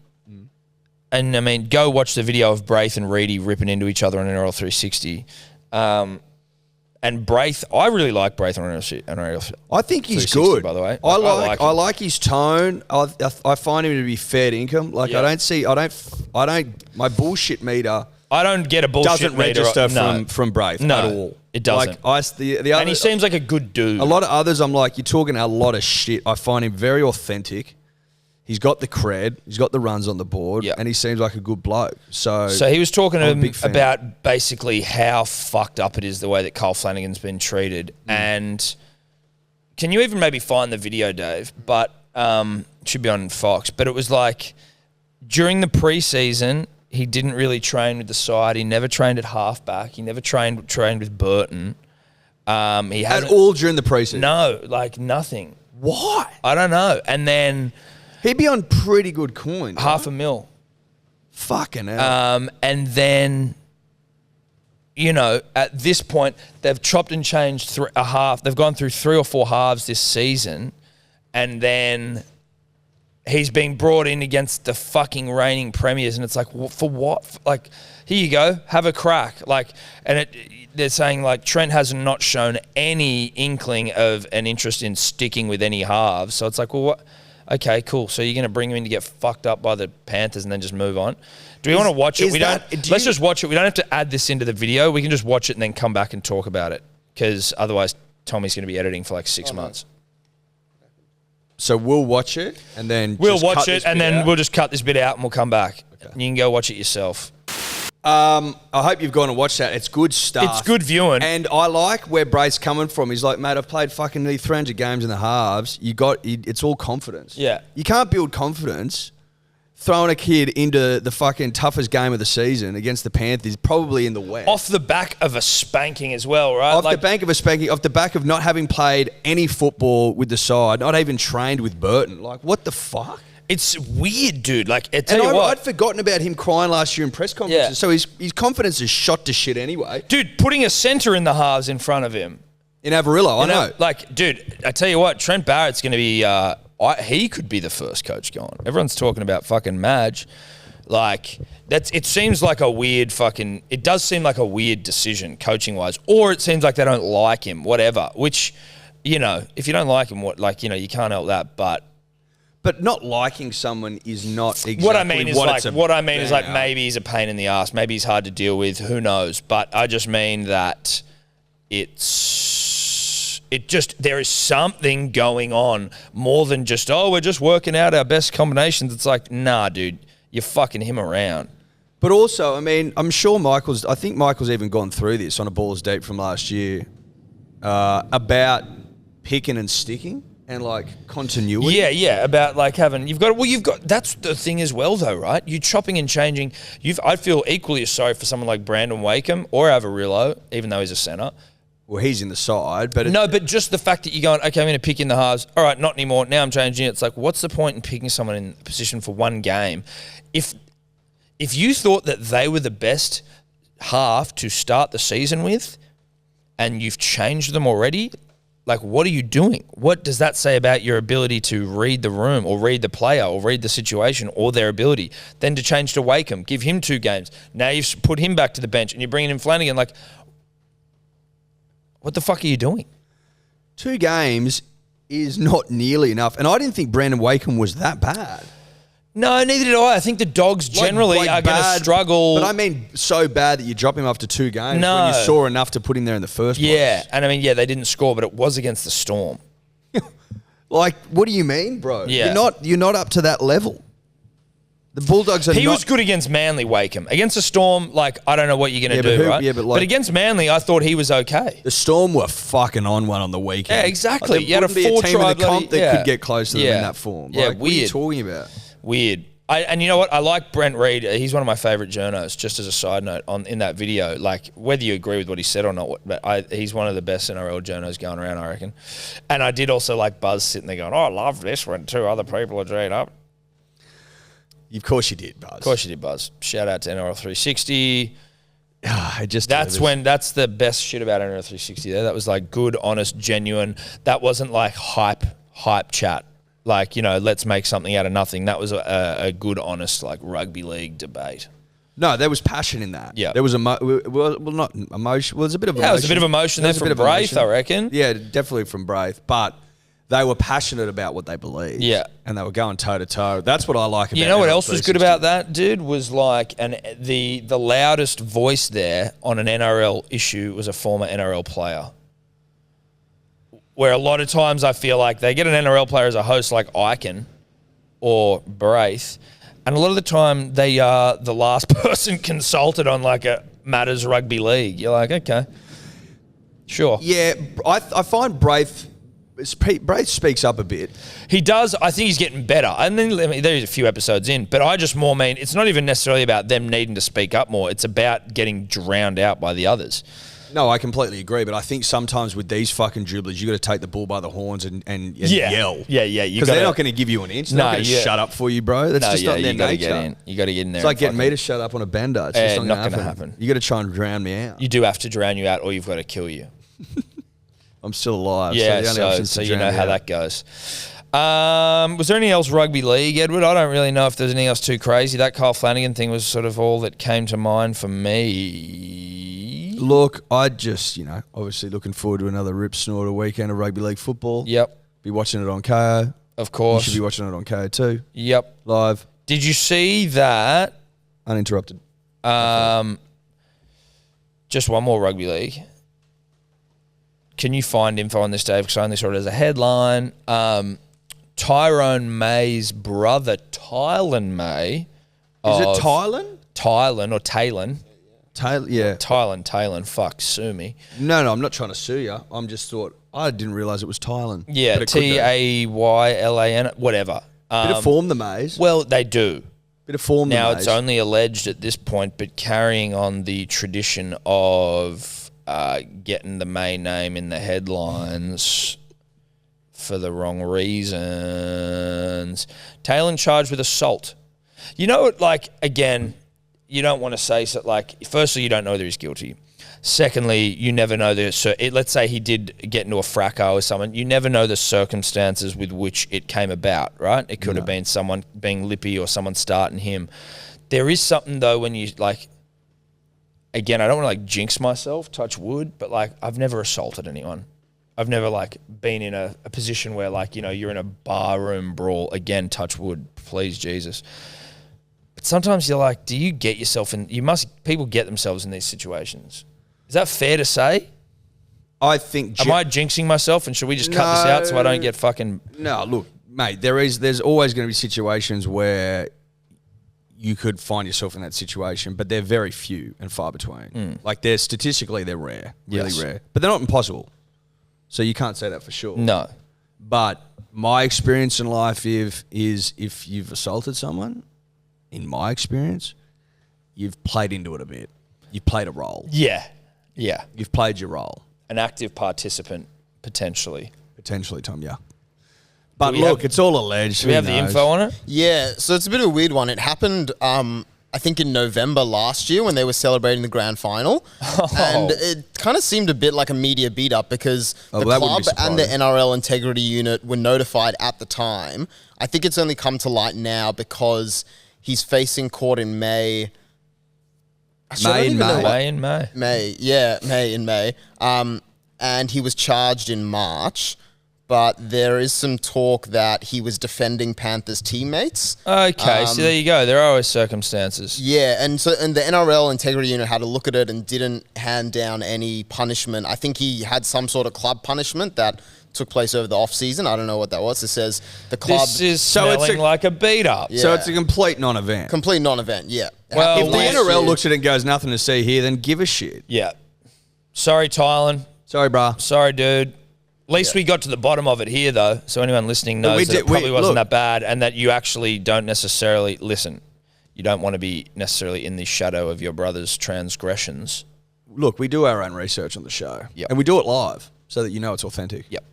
and I mean, go watch the video of Braith and Reedy ripping into each other on NRL 360. And Braith, I really like Braith on NRL. I think he's 360, good. By the way, I him. like his tone. I find him to be fair income. Like Yeah. I don't. My bullshit meter I don't get a bullshit doesn't meter register from Braith No, at all. it doesn't. Like the other, and he seems like a good dude. a lot of others, I'm like, you're talking a lot of shit. I find him very authentic. He's got the cred. He's got the runs on the board, Yeah. and he seems like a good bloke. So he was talking to I'm a him big fan. about basically how fucked up it is the way that Kyle Flanagan's been treated. And can you even maybe find the video, Dave? But it should be on Fox. But it was like during the preseason, he didn't really train with the side. He never trained at halfback. He never trained with Burton. He had at all during the preseason. No, like nothing. Why? I don't know. And then He'd be on pretty good coin. $500,000. Fucking hell. And then, you know, at this point, they've chopped and changed a half. They've gone through 3 or 4 halves this season. And then he's being brought in against the fucking reigning premiers, and it's like, for what? Like, here you go, have a crack. Like, and they're saying like Trent has not shown any inkling of an interest in sticking with any halves. So it's like, well, what? Okay, cool. So you're going to bring him in to get fucked up by the Panthers and then just move on? Do we want to watch it? Let's just watch it. We don't have to add this into the video. We can just watch it and then come back and talk about it, because otherwise Tommy's going to be editing for like 6 months. So we'll watch it and then we'll just cut this bit out and we'll come back. Okay. You can go watch it yourself. I hope you've gone and watched that. It's good stuff. It's good viewing. And I like where Braith's coming from. He's like, mate, I've played fucking nearly 300 games in the halves. It's all confidence. Yeah. You can't build confidence throwing a kid into the fucking toughest game of the season against the Panthers, probably in the West. Off the back of a spanking as well, right? Off the back of not having played any football with the side, not even trained with Burton. Like, what the fuck? It's weird, dude. Like, I'd forgotten about him crying last year in press conferences. Yeah. So his confidence is shot to shit anyway. Dude, putting a centre in the halves in front of him. In Avarillo, I know. Like, dude, I tell you what, Trent Barrett's going to be... he could be the first coach gone. Everyone's talking about fucking Madge. Like, it seems like a weird fucking... It does seem like a weird decision, coaching-wise. Or it seems like they don't like him, whatever. Which, if you don't like him, you can't help that, But not liking someone is not exactly what I mean is like maybe he's a pain in the ass. Maybe he's hard to deal with. Who knows? But I just mean that there is something going on more than just, we're just working out our best combinations. It's like, nah, dude, you're fucking him around. But also, I mean, I'm sure Michael's even gone through this on a Balls Deep from last year about picking and sticking and like continuity. Yeah, about like that's the thing as well though, right? You chopping and changing. I feel equally as sorry for someone like Brandon Wakeham or Avarillo, even though he's a centre. Well, he's in the side, but... but just the fact that you're going, okay, I'm going to pick in the halves. All right, not anymore. Now I'm changing it. It's like, what's the point in picking someone in position for one game? If you thought that they were the best half to start the season with and you've changed them already, like, what are you doing? What does that say about your ability to read the room or read the player or read the situation or their ability? Then to change to Wakeham, give him 2 games. Now you've put him back to the bench and you're bringing in Flanagan, like... What the fuck are you doing? 2 games is not nearly enough. And I didn't think Brandon Wakeham was that bad. No, neither did I. I think the Dogs generally are going to struggle. But I mean so bad that you drop him after 2 games when you saw enough to put him there in the first place. Yeah, and I mean, they didn't score, but it was against the Storm. Like, what do you mean, bro? Yeah. You're not up to that level. The Bulldogs are He was good against Manly, Wakeham. Against the Storm, like, I don't know what you're going to do, right? Yeah, but against Manly, I thought he was okay. The Storm were fucking on one on the weekend. Yeah, exactly. Like, there wouldn't be a team in the comp that could get close to them in that form. Yeah, like, weird. What are you talking about? Weird. And you know what? I like Brent Reid. He's one of my favourite journos, just as a side note, in that video. Like, whether you agree with what he said or not, but he's one of the best NRL journos going around, I reckon. And I did also like Buzz sitting there going, I love this when 2 other people are dreed up. Of course you did, Buzz. Of course you did, Buzz. Shout out to NRL 360. That's the best shit about NRL 360 there. That was like good, honest, genuine. That wasn't like hype chat. Like, let's make something out of nothing. That was a good, honest, like rugby league debate. No, there was passion in that. Yeah. There was not emotion. Well, there's a bit of emotion. Yeah, there was a bit of emotion there from Braith, I reckon. Yeah, definitely from Braith. But they were passionate about what they believed. Yeah. And they were going toe to toe. That's what I like about it. You know what else was good about that, dude? Was like the loudest voice there on an NRL issue was a former NRL player. Where a lot of times I feel like they get an NRL player as a host like Icon or Braith, and a lot of the time they are the last person consulted on like a Matters Rugby League. You're like, okay, sure. Yeah, I find Braith speaks up a bit. He does. I think he's getting better. And then there's a few episodes in, but I just more mean it's not even necessarily about them needing to speak up more. It's about getting drowned out by the others. No, I completely agree, but I think sometimes with these fucking dribblers, you got to take the bull by the horns and yell. Yeah. Because they're not going to give you an inch. They're not going to shut up for you, bro. That's just not their nature. You got to get in there. It's like getting me to shut up on a bender. It's just not going to happen. You got to try and drown me out. You do have to drown you out, or you've got to kill you. I'm still alive. Yeah, so you know how that goes. Was there anything else rugby league, Edward? I don't really know if there's anything else too crazy. That Kyle Flanagan thing was sort of all that came to mind for me. Look, I just, obviously looking forward to another rip snorter weekend of rugby league football. Yep. Be watching it on KO. Of course. You should be watching it on KO too. Yep. Live. Did you see that? Uninterrupted. Just one more rugby league. Can you find info on this, Dave? Because I only saw it as a headline. Tyrone May's brother, Tylan May. Is it Tylan? Tylan or Talon. Yeah. Tylan. Fuck, sue me. No, I'm not trying to sue you. I'm just thought, I didn't realise it was Tylan. Yeah, Taylan, whatever. Bit of form, the Mays. Well, they do. Bit of form, Now, the Mays. it's only alleged at this point, but carrying on the tradition of getting the May name in the headlines for the wrong reasons. Talon charged with assault. You know, again, you don't want to say so. Firstly, you don't know whether he's guilty. Secondly, you never know let's say he did get into a fracas with someone. You never know the circumstances with which it came about, right? It could have been someone being lippy or someone starting him. There is something though when you again, I don't want to jinx myself, touch wood, but I've never assaulted anyone. I've never been in a position where you're in a barroom brawl. Again, touch wood, please Jesus. But sometimes you're do you get yourself in? People get themselves in these situations. Is that fair to say? I think. Am I jinxing myself? And should we just cut this out so I don't get fucking? No, look, mate. There's always going to be situations where you could find yourself in that situation, but they're very few and far between. Statistically, they're rare, really rare, but they're not impossible. So you can't say that for sure. No. But my experience in life is if you've assaulted someone, in my experience, you've played into it a bit. You've played a role. Yeah. You've played your role. An active participant, potentially. Potentially, Tom, yeah. But look, it's all alleged. Do we have the info on it? Yeah, so it's a bit of a weird one. It happened, I think, in November last year when they were celebrating the grand final. And it kind of seemed a bit like a media beat-up because the club and the NRL integrity unit were notified at the time. I think it's only come to light now because he's facing court in May. May in May. And he was charged in March. But there is some talk that he was defending Panthers teammates. Okay, so there you go. There are always circumstances. Yeah, and the NRL integrity unit had a look at it and didn't hand down any punishment. I think he had some sort of club punishment that took place over the off-season. I don't know what that was. It says the club... This is smelling like a beat-up. Yeah. So it's a complete non-event. Complete non-event, yeah. Well, if the NRL looks at it and goes, nothing to see here, then give a shit. Yeah. Sorry, Tylan. Sorry, brah. Sorry, dude. At least we got to the bottom of it here, though, so anyone listening knows that it probably wasn't that bad and that you actually don't necessarily... Listen, you don't want to be necessarily in the shadow of your brother's transgressions. Look, we do our own research on the show. Yep. And we do it live so that you know it's authentic. Yep.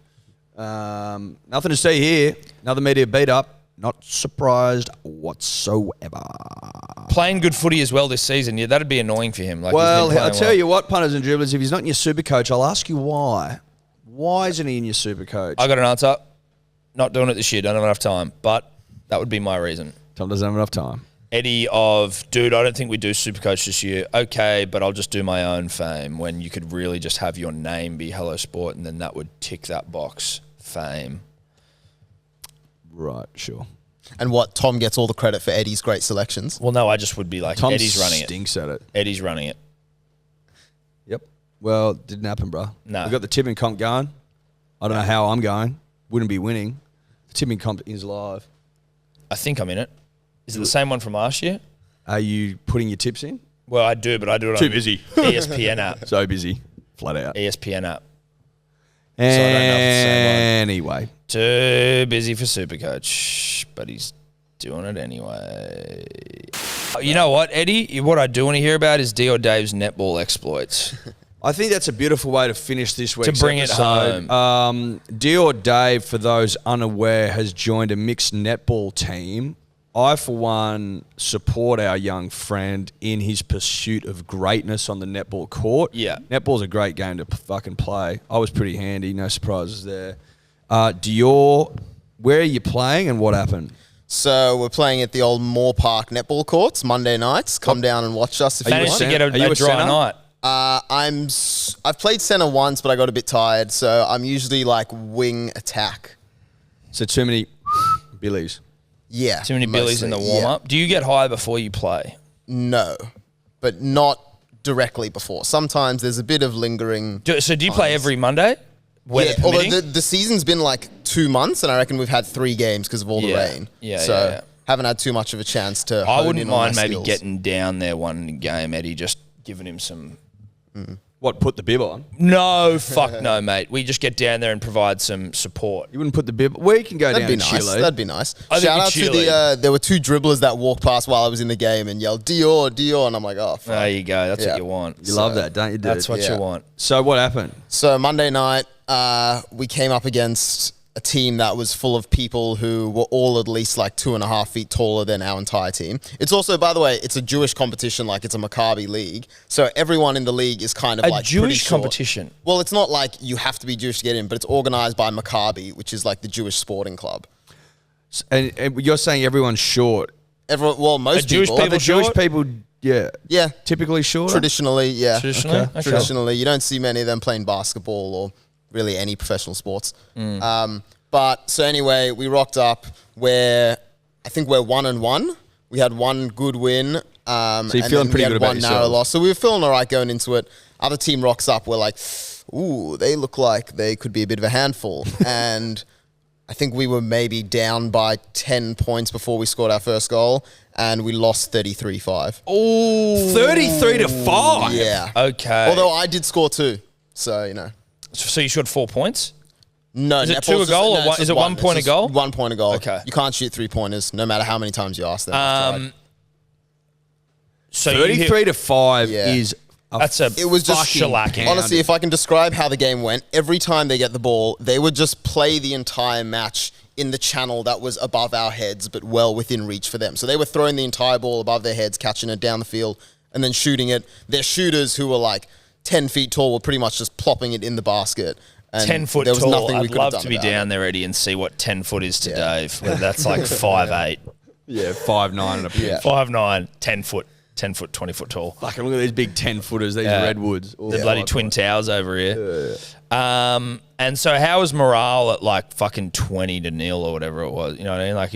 Nothing to see here. Another media beat-up. Not surprised whatsoever. Playing good footy as well this season, yeah, that'd be annoying for him. I'll tell you what, punters and dribblers, if he's not in your super coach, I'll ask you why. Why isn't he in your super coach? I got an answer. Not doing it this year. Don't have enough time. But that would be my reason. Tom doesn't have enough time. Eddie dude, I don't think we do Supercoach this year. Okay, but I'll just do my own fame when you could really just have your name be Hello Sport and then that would tick that box. Fame. Right, sure. And what, Tom gets all the credit for Eddie's great selections? Well, no, I just would be like, Tom Eddie's running it. Stinks at it. Eddie's running it. Yep. Well, didn't happen, bro. No. We got the tipping comp going. I don't know how I'm going. Wouldn't be winning. The tipping comp is live. I think I'm in it. Is it the same one from last year? Are you putting your tips in? Well, I do, but I do it Too on busy. ESPN app. So busy. Flat out. ESPN app. Anyway. So I don't know if it's the same one. Too busy for Supercoach, but he's doing it anyway. You know what, Eddie? What I do want to hear about is D or Dave's netball exploits. I think that's a beautiful way to finish this week's to bring episode. It home. D or Dave, for those unaware, has joined a mixed netball team. I, for one, support our young friend in his pursuit of greatness on the netball court. Yeah. Netball's a great game to fucking play. I was pretty handy, no surprises there. Dior, Where are you playing and what happened? So we're playing at the old Moore Park netball courts Monday nights. Come down and watch us if you Managed want. to get Are you a a dry centre? night. I've played center once, but I got a bit tired, so I'm usually like wing attack. So too many billies. Yeah. Too many billies in the mostly, warm-up. Do you get high before you play? No, but not directly before. Sometimes there's a bit of lingering. So do you play every Monday? Weather Yeah, although permitting? the season's been like 2 months, and I reckon we've had 3 games because of all the Yeah. rain. Yeah, so yeah. haven't had too much of a chance to. I hone wouldn't in on mind my maybe skills. getting down there one game, Eddie, just giving him some... What, put the bib on? No, fuck no, mate. We just get down there and provide some support. You wouldn't put the bib... Well, you can go That'd down be and nice. cheerlead. That'd be nice. I think Shout we out to cheerlead. there were 2 dribblers that walked past while I was in the game and yelled Dior, Dior, and I'm like, oh fuck. There you go. That's Yeah. what you want. You love that, don't you, dude? That's what Yeah. you want. So what happened? So Monday night, we came up against a team that was full of people who were all at least like 2.5 feet taller than our entire team. It's also, by the way, it's a Jewish competition, like it's a Maccabi league. So everyone in the league is kind of A like pretty Jewish short. competition? Well, it's not like you have to be Jewish to get in, but it's organized by Maccabi, which is like the Jewish sporting club. And you're saying everyone's short. Everyone, well, most Jewish people. Are the Jewish short? people, yeah, Yeah, typically shorter? traditionally, yeah. Traditionally? Okay. Traditionally, you don't see many of them playing basketball or really any professional sports. But so anyway, we rocked up where I think we're 1-1. We had one good win. you're and feeling then we pretty had good about one narrow yourself. loss. So we were feeling all right going into it. Other team rocks up. We're like, ooh, they look like they could be a bit of a handful. And I think we were maybe down by 10 points before we scored our first goal, and we lost 33-5. Oh, 33 to 5. Yeah. okay. Although I did score 2. So, you know. So you scored 4 points? No, Is it netball's 2 a just- goal or no, one- it's is just it 1 point a It's just goal? 1 point a goal. Okay. You can't shoot 3-pointers no matter how many times you ask them. I've tried. So you 33 to 5 Yeah. is a That's a It was just shellacking. Honestly, if I can describe how the game went, every time they get the ball, they would just play the entire match in the channel that was above our heads, but well within reach for them. So they were throwing the entire ball above their heads, catching it down the field, and then shooting it. Their shooters, who were like 10 feet tall, were pretty much just plopping it in the basket. And 10 foot there was tall. nothing we I'd could have love done to be about down it. there, Eddie, and see what 10 foot is to Dave. Whether that's like 5'8", yeah, 5'9" and a bit. 5'9", 10 foot, 20 foot tall. Fucking look at these big 10-footers, these Yeah. redwoods. All The the bloody like- Twin Towers over here. And so how was morale at like fucking 20-0 or whatever it was? You know what I mean? Like,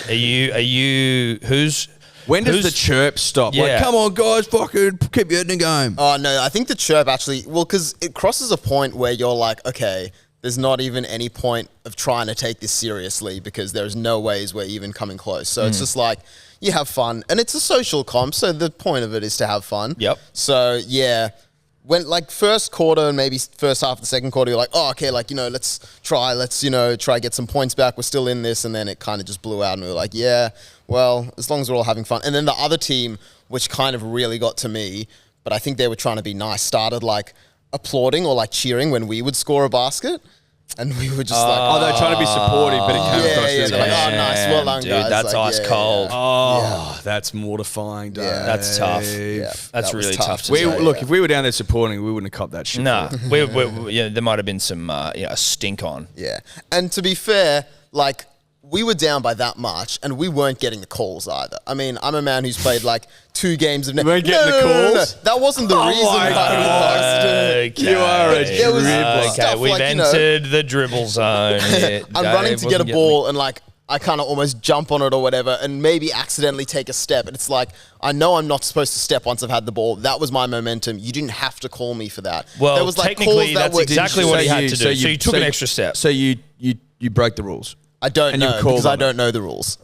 are you, who's... When does who's- the chirp stop? Yeah. Like, come on, guys, fucking keep your head in the game. Oh, no, I think the chirp actually, well, because it crosses a point where you're like, okay, there's not even any point of trying to take this seriously because there's no ways we're even coming close. So it's just like, you have fun. And it's a social comp, so the point of it is to have fun. Yep. So, yeah, when like first quarter and maybe first half of the second quarter, you're like, oh, okay, like, you know, let's try get some points back. We're still in this. And then it kind of just blew out and we were like, yeah, well, as long as we're all having fun. And then the other team, which kind of really got to me, but I think they were trying to be nice, started like applauding or like cheering when we would score a basket. And we were just like, Oh, they're trying to be supportive, but it came yeah, across yeah, as they're like, oh, nice, well done, Dude, guys. that's Like, ice yeah, cold. yeah. Oh, that's mortifying, Dave. Yeah. That's tough. Yeah, That's that was really tough to We, say. look, if we were down there supporting, we wouldn't have copped that shit. No, there might have been some a stink on. Yeah. And to be fair, like, we were down by that much and we weren't getting the calls either. I mean, I'm a man who's played like 2 games of... You weren't getting the calls? That wasn't the reason my why we lost. Okay. You are a There was Okay, stuff we've like, you know- entered the dribble zone. here. I'm Dave running to get a wasn't getting ball and like I kind of almost jump on it or whatever and maybe accidentally take a step. And it's like, I know I'm not supposed to step once I've had the ball. That was my momentum. You didn't have to call me for that. Well, there was, like, technically, calls that that's were exactly what he had to do. So you took an extra step. So you broke the rules. I don't and you know called because I on don't know the rules.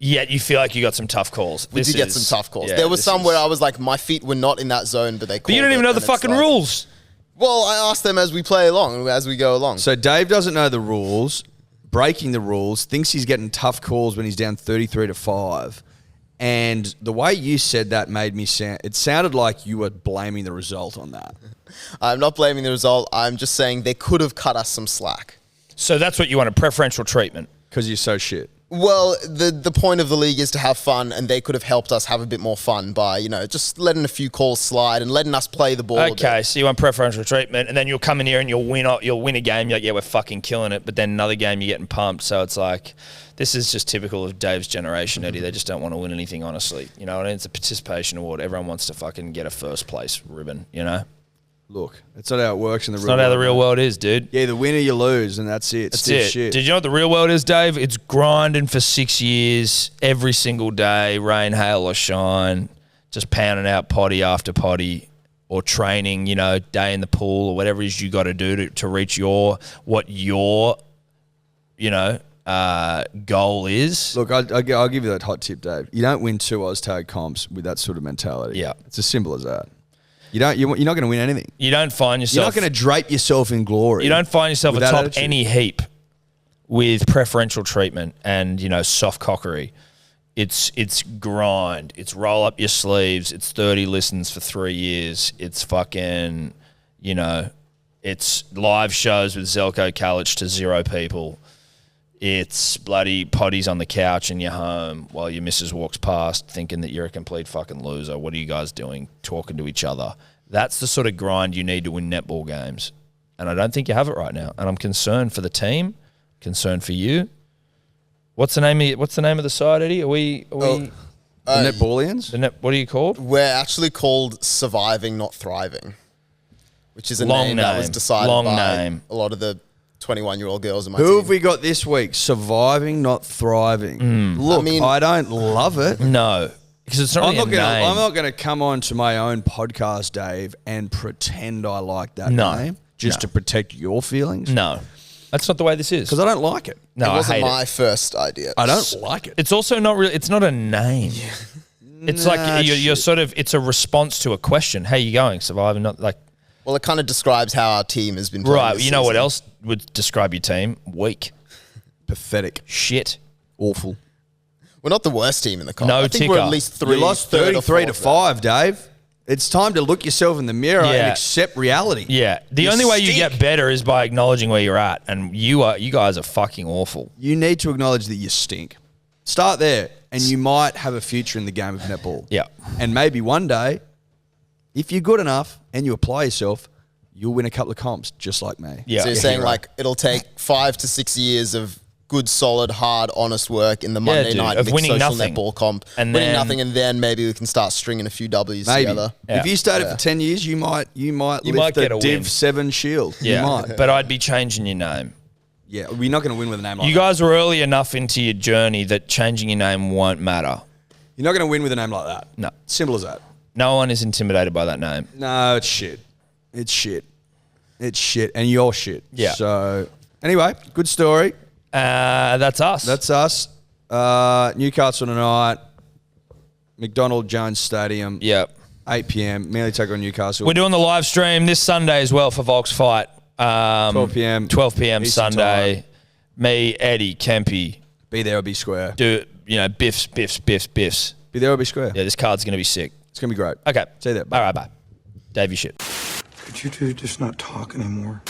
Yet you feel like you got some tough calls. We did get some tough calls. There was some where I was like, my feet were not in that zone, but they called But you don't even it, know the and it's fucking like- rules. Well, I asked them as we play along, as we go along. So Dave doesn't know the rules, breaking the rules, thinks he's getting tough calls when he's down 33 to 5. And the way you said that made me sound, it sounded like you were blaming the result on that. I'm not blaming the result. I'm just saying they could have cut us some slack. So that's what you want, a preferential treatment. Because you're so shit. Well, the point of the league is to have fun, and they could have helped us have a bit more fun by, just letting a few calls slide and letting us play the ball a bit. Okay, so you want preferential treatment, and then you'll come in here and you'll win a game. You're like, yeah, we're fucking killing it. But then another game, you're getting pumped. So it's like, this is just typical of Dave's generation, Eddie. They just don't want to win anything, honestly. You know what I mean? It's a participation award. Everyone wants to fucking get a first place ribbon, Look, it's not how it works in the real It's world. not how the real world is, dude. Yeah, the winner you lose, and that's it. That's Stiff it. shit. Did you know what the real world is, Dave? It's grinding for 6 years, every single day, rain, hail, or shine, just pounding out potty after potty, or training, day in the pool, or whatever it is you got to do to reach your goal is. Look, I'll give you that hot tip, Dave. You don't win 2 Oztag comps with that sort of mentality. Yeah. It's as simple as that. You're not going to win anything. You don't find yourself. You're not going to drape yourself in glory. You don't find yourself with that atop attitude. any heap with preferential treatment and soft cockery. It's grind. It's roll up your sleeves. It's 30 listens for 3 years. It's fucking it's live shows with Zelko Kalic to 0 people. It's bloody potties on the couch in your home while your missus walks past thinking that you're a complete fucking loser. What are you guys doing? Talking to each other. That's the sort of grind you need to win netball games. And I don't think you have it right now. And I'm concerned for the team, concerned for you. What's the name of the side, Eddie? Are we The Netballians? what are you called? We're actually called Surviving, Not Thriving, which is a Long name that was name. decided Long by name. a lot of the 21-year-old girls in my team. Who have we got this week? Surviving, not thriving. Look, I don't love it. No. Because it's not really a name. I'm not going to come on to my own podcast, Dave, and pretend I like that No. name just No. to protect your feelings. No. That's not the way this is. Because I don't like it. No, It I wasn't hate my it. first idea. I don't like it. It's also not really. It's not a name. It's Nah, like you're shit. sort of. It's a response to a question. How you going? Surviving? Not like Well, it kind of describes how our team has been playing right. this You know what season. else would describe your team? Weak. Pathetic. Shit. Awful. We're not the worst team in the comp. No I think we're ticker. at least 3. You lost third or 33 to fourth 5, Dave. It's time to look yourself in the mirror and Yeah. accept reality. Yeah. The You only way you stink. get better is by acknowledging where you're at, and you guys are fucking awful. You need to acknowledge that you stink. Start there, and you might have a future in the game of netball. Yeah. And maybe one day, if you're good enough and you apply yourself, you'll win a couple of comps just like me. Yeah. So you're Yeah, saying hero. like it'll take 5 to 6 years of good, solid, hard, honest work in the Monday dude, night of mixed winning social nothing. netball comp, And winning then- nothing, and then maybe we can start stringing a few W's Maybe. together. Yeah. If you started Yeah. for 10 years, you might You lift might the get a win. Div 7 shield. Yeah. You might. But I'd be changing your name. Yeah, we're not going to win with a name like You that. guys were early enough into your journey that changing your name won't matter. You're not going to win with a name like that. No. Simple as that. No one is intimidated by that name. No, it's shit. It's shit. It's shit. And you're shit. Yeah. So, anyway, good story. That's us. That's us. Newcastle tonight. McDonald Jones Stadium. Yep. 8 p.m. Manly take on Newcastle. We're doing the live stream this Sunday as well for Volks Fight. 12 p.m. 12 p.m. Eastern Sunday. time. Me, Eddie, Kempy, Be there or be square. do biffs. Be there or be square. Yeah, this card's gonna be sick. It's going to be great. Okay. See you there. Bye. All right, bye. Dave, you shit. Could you two just not talk anymore?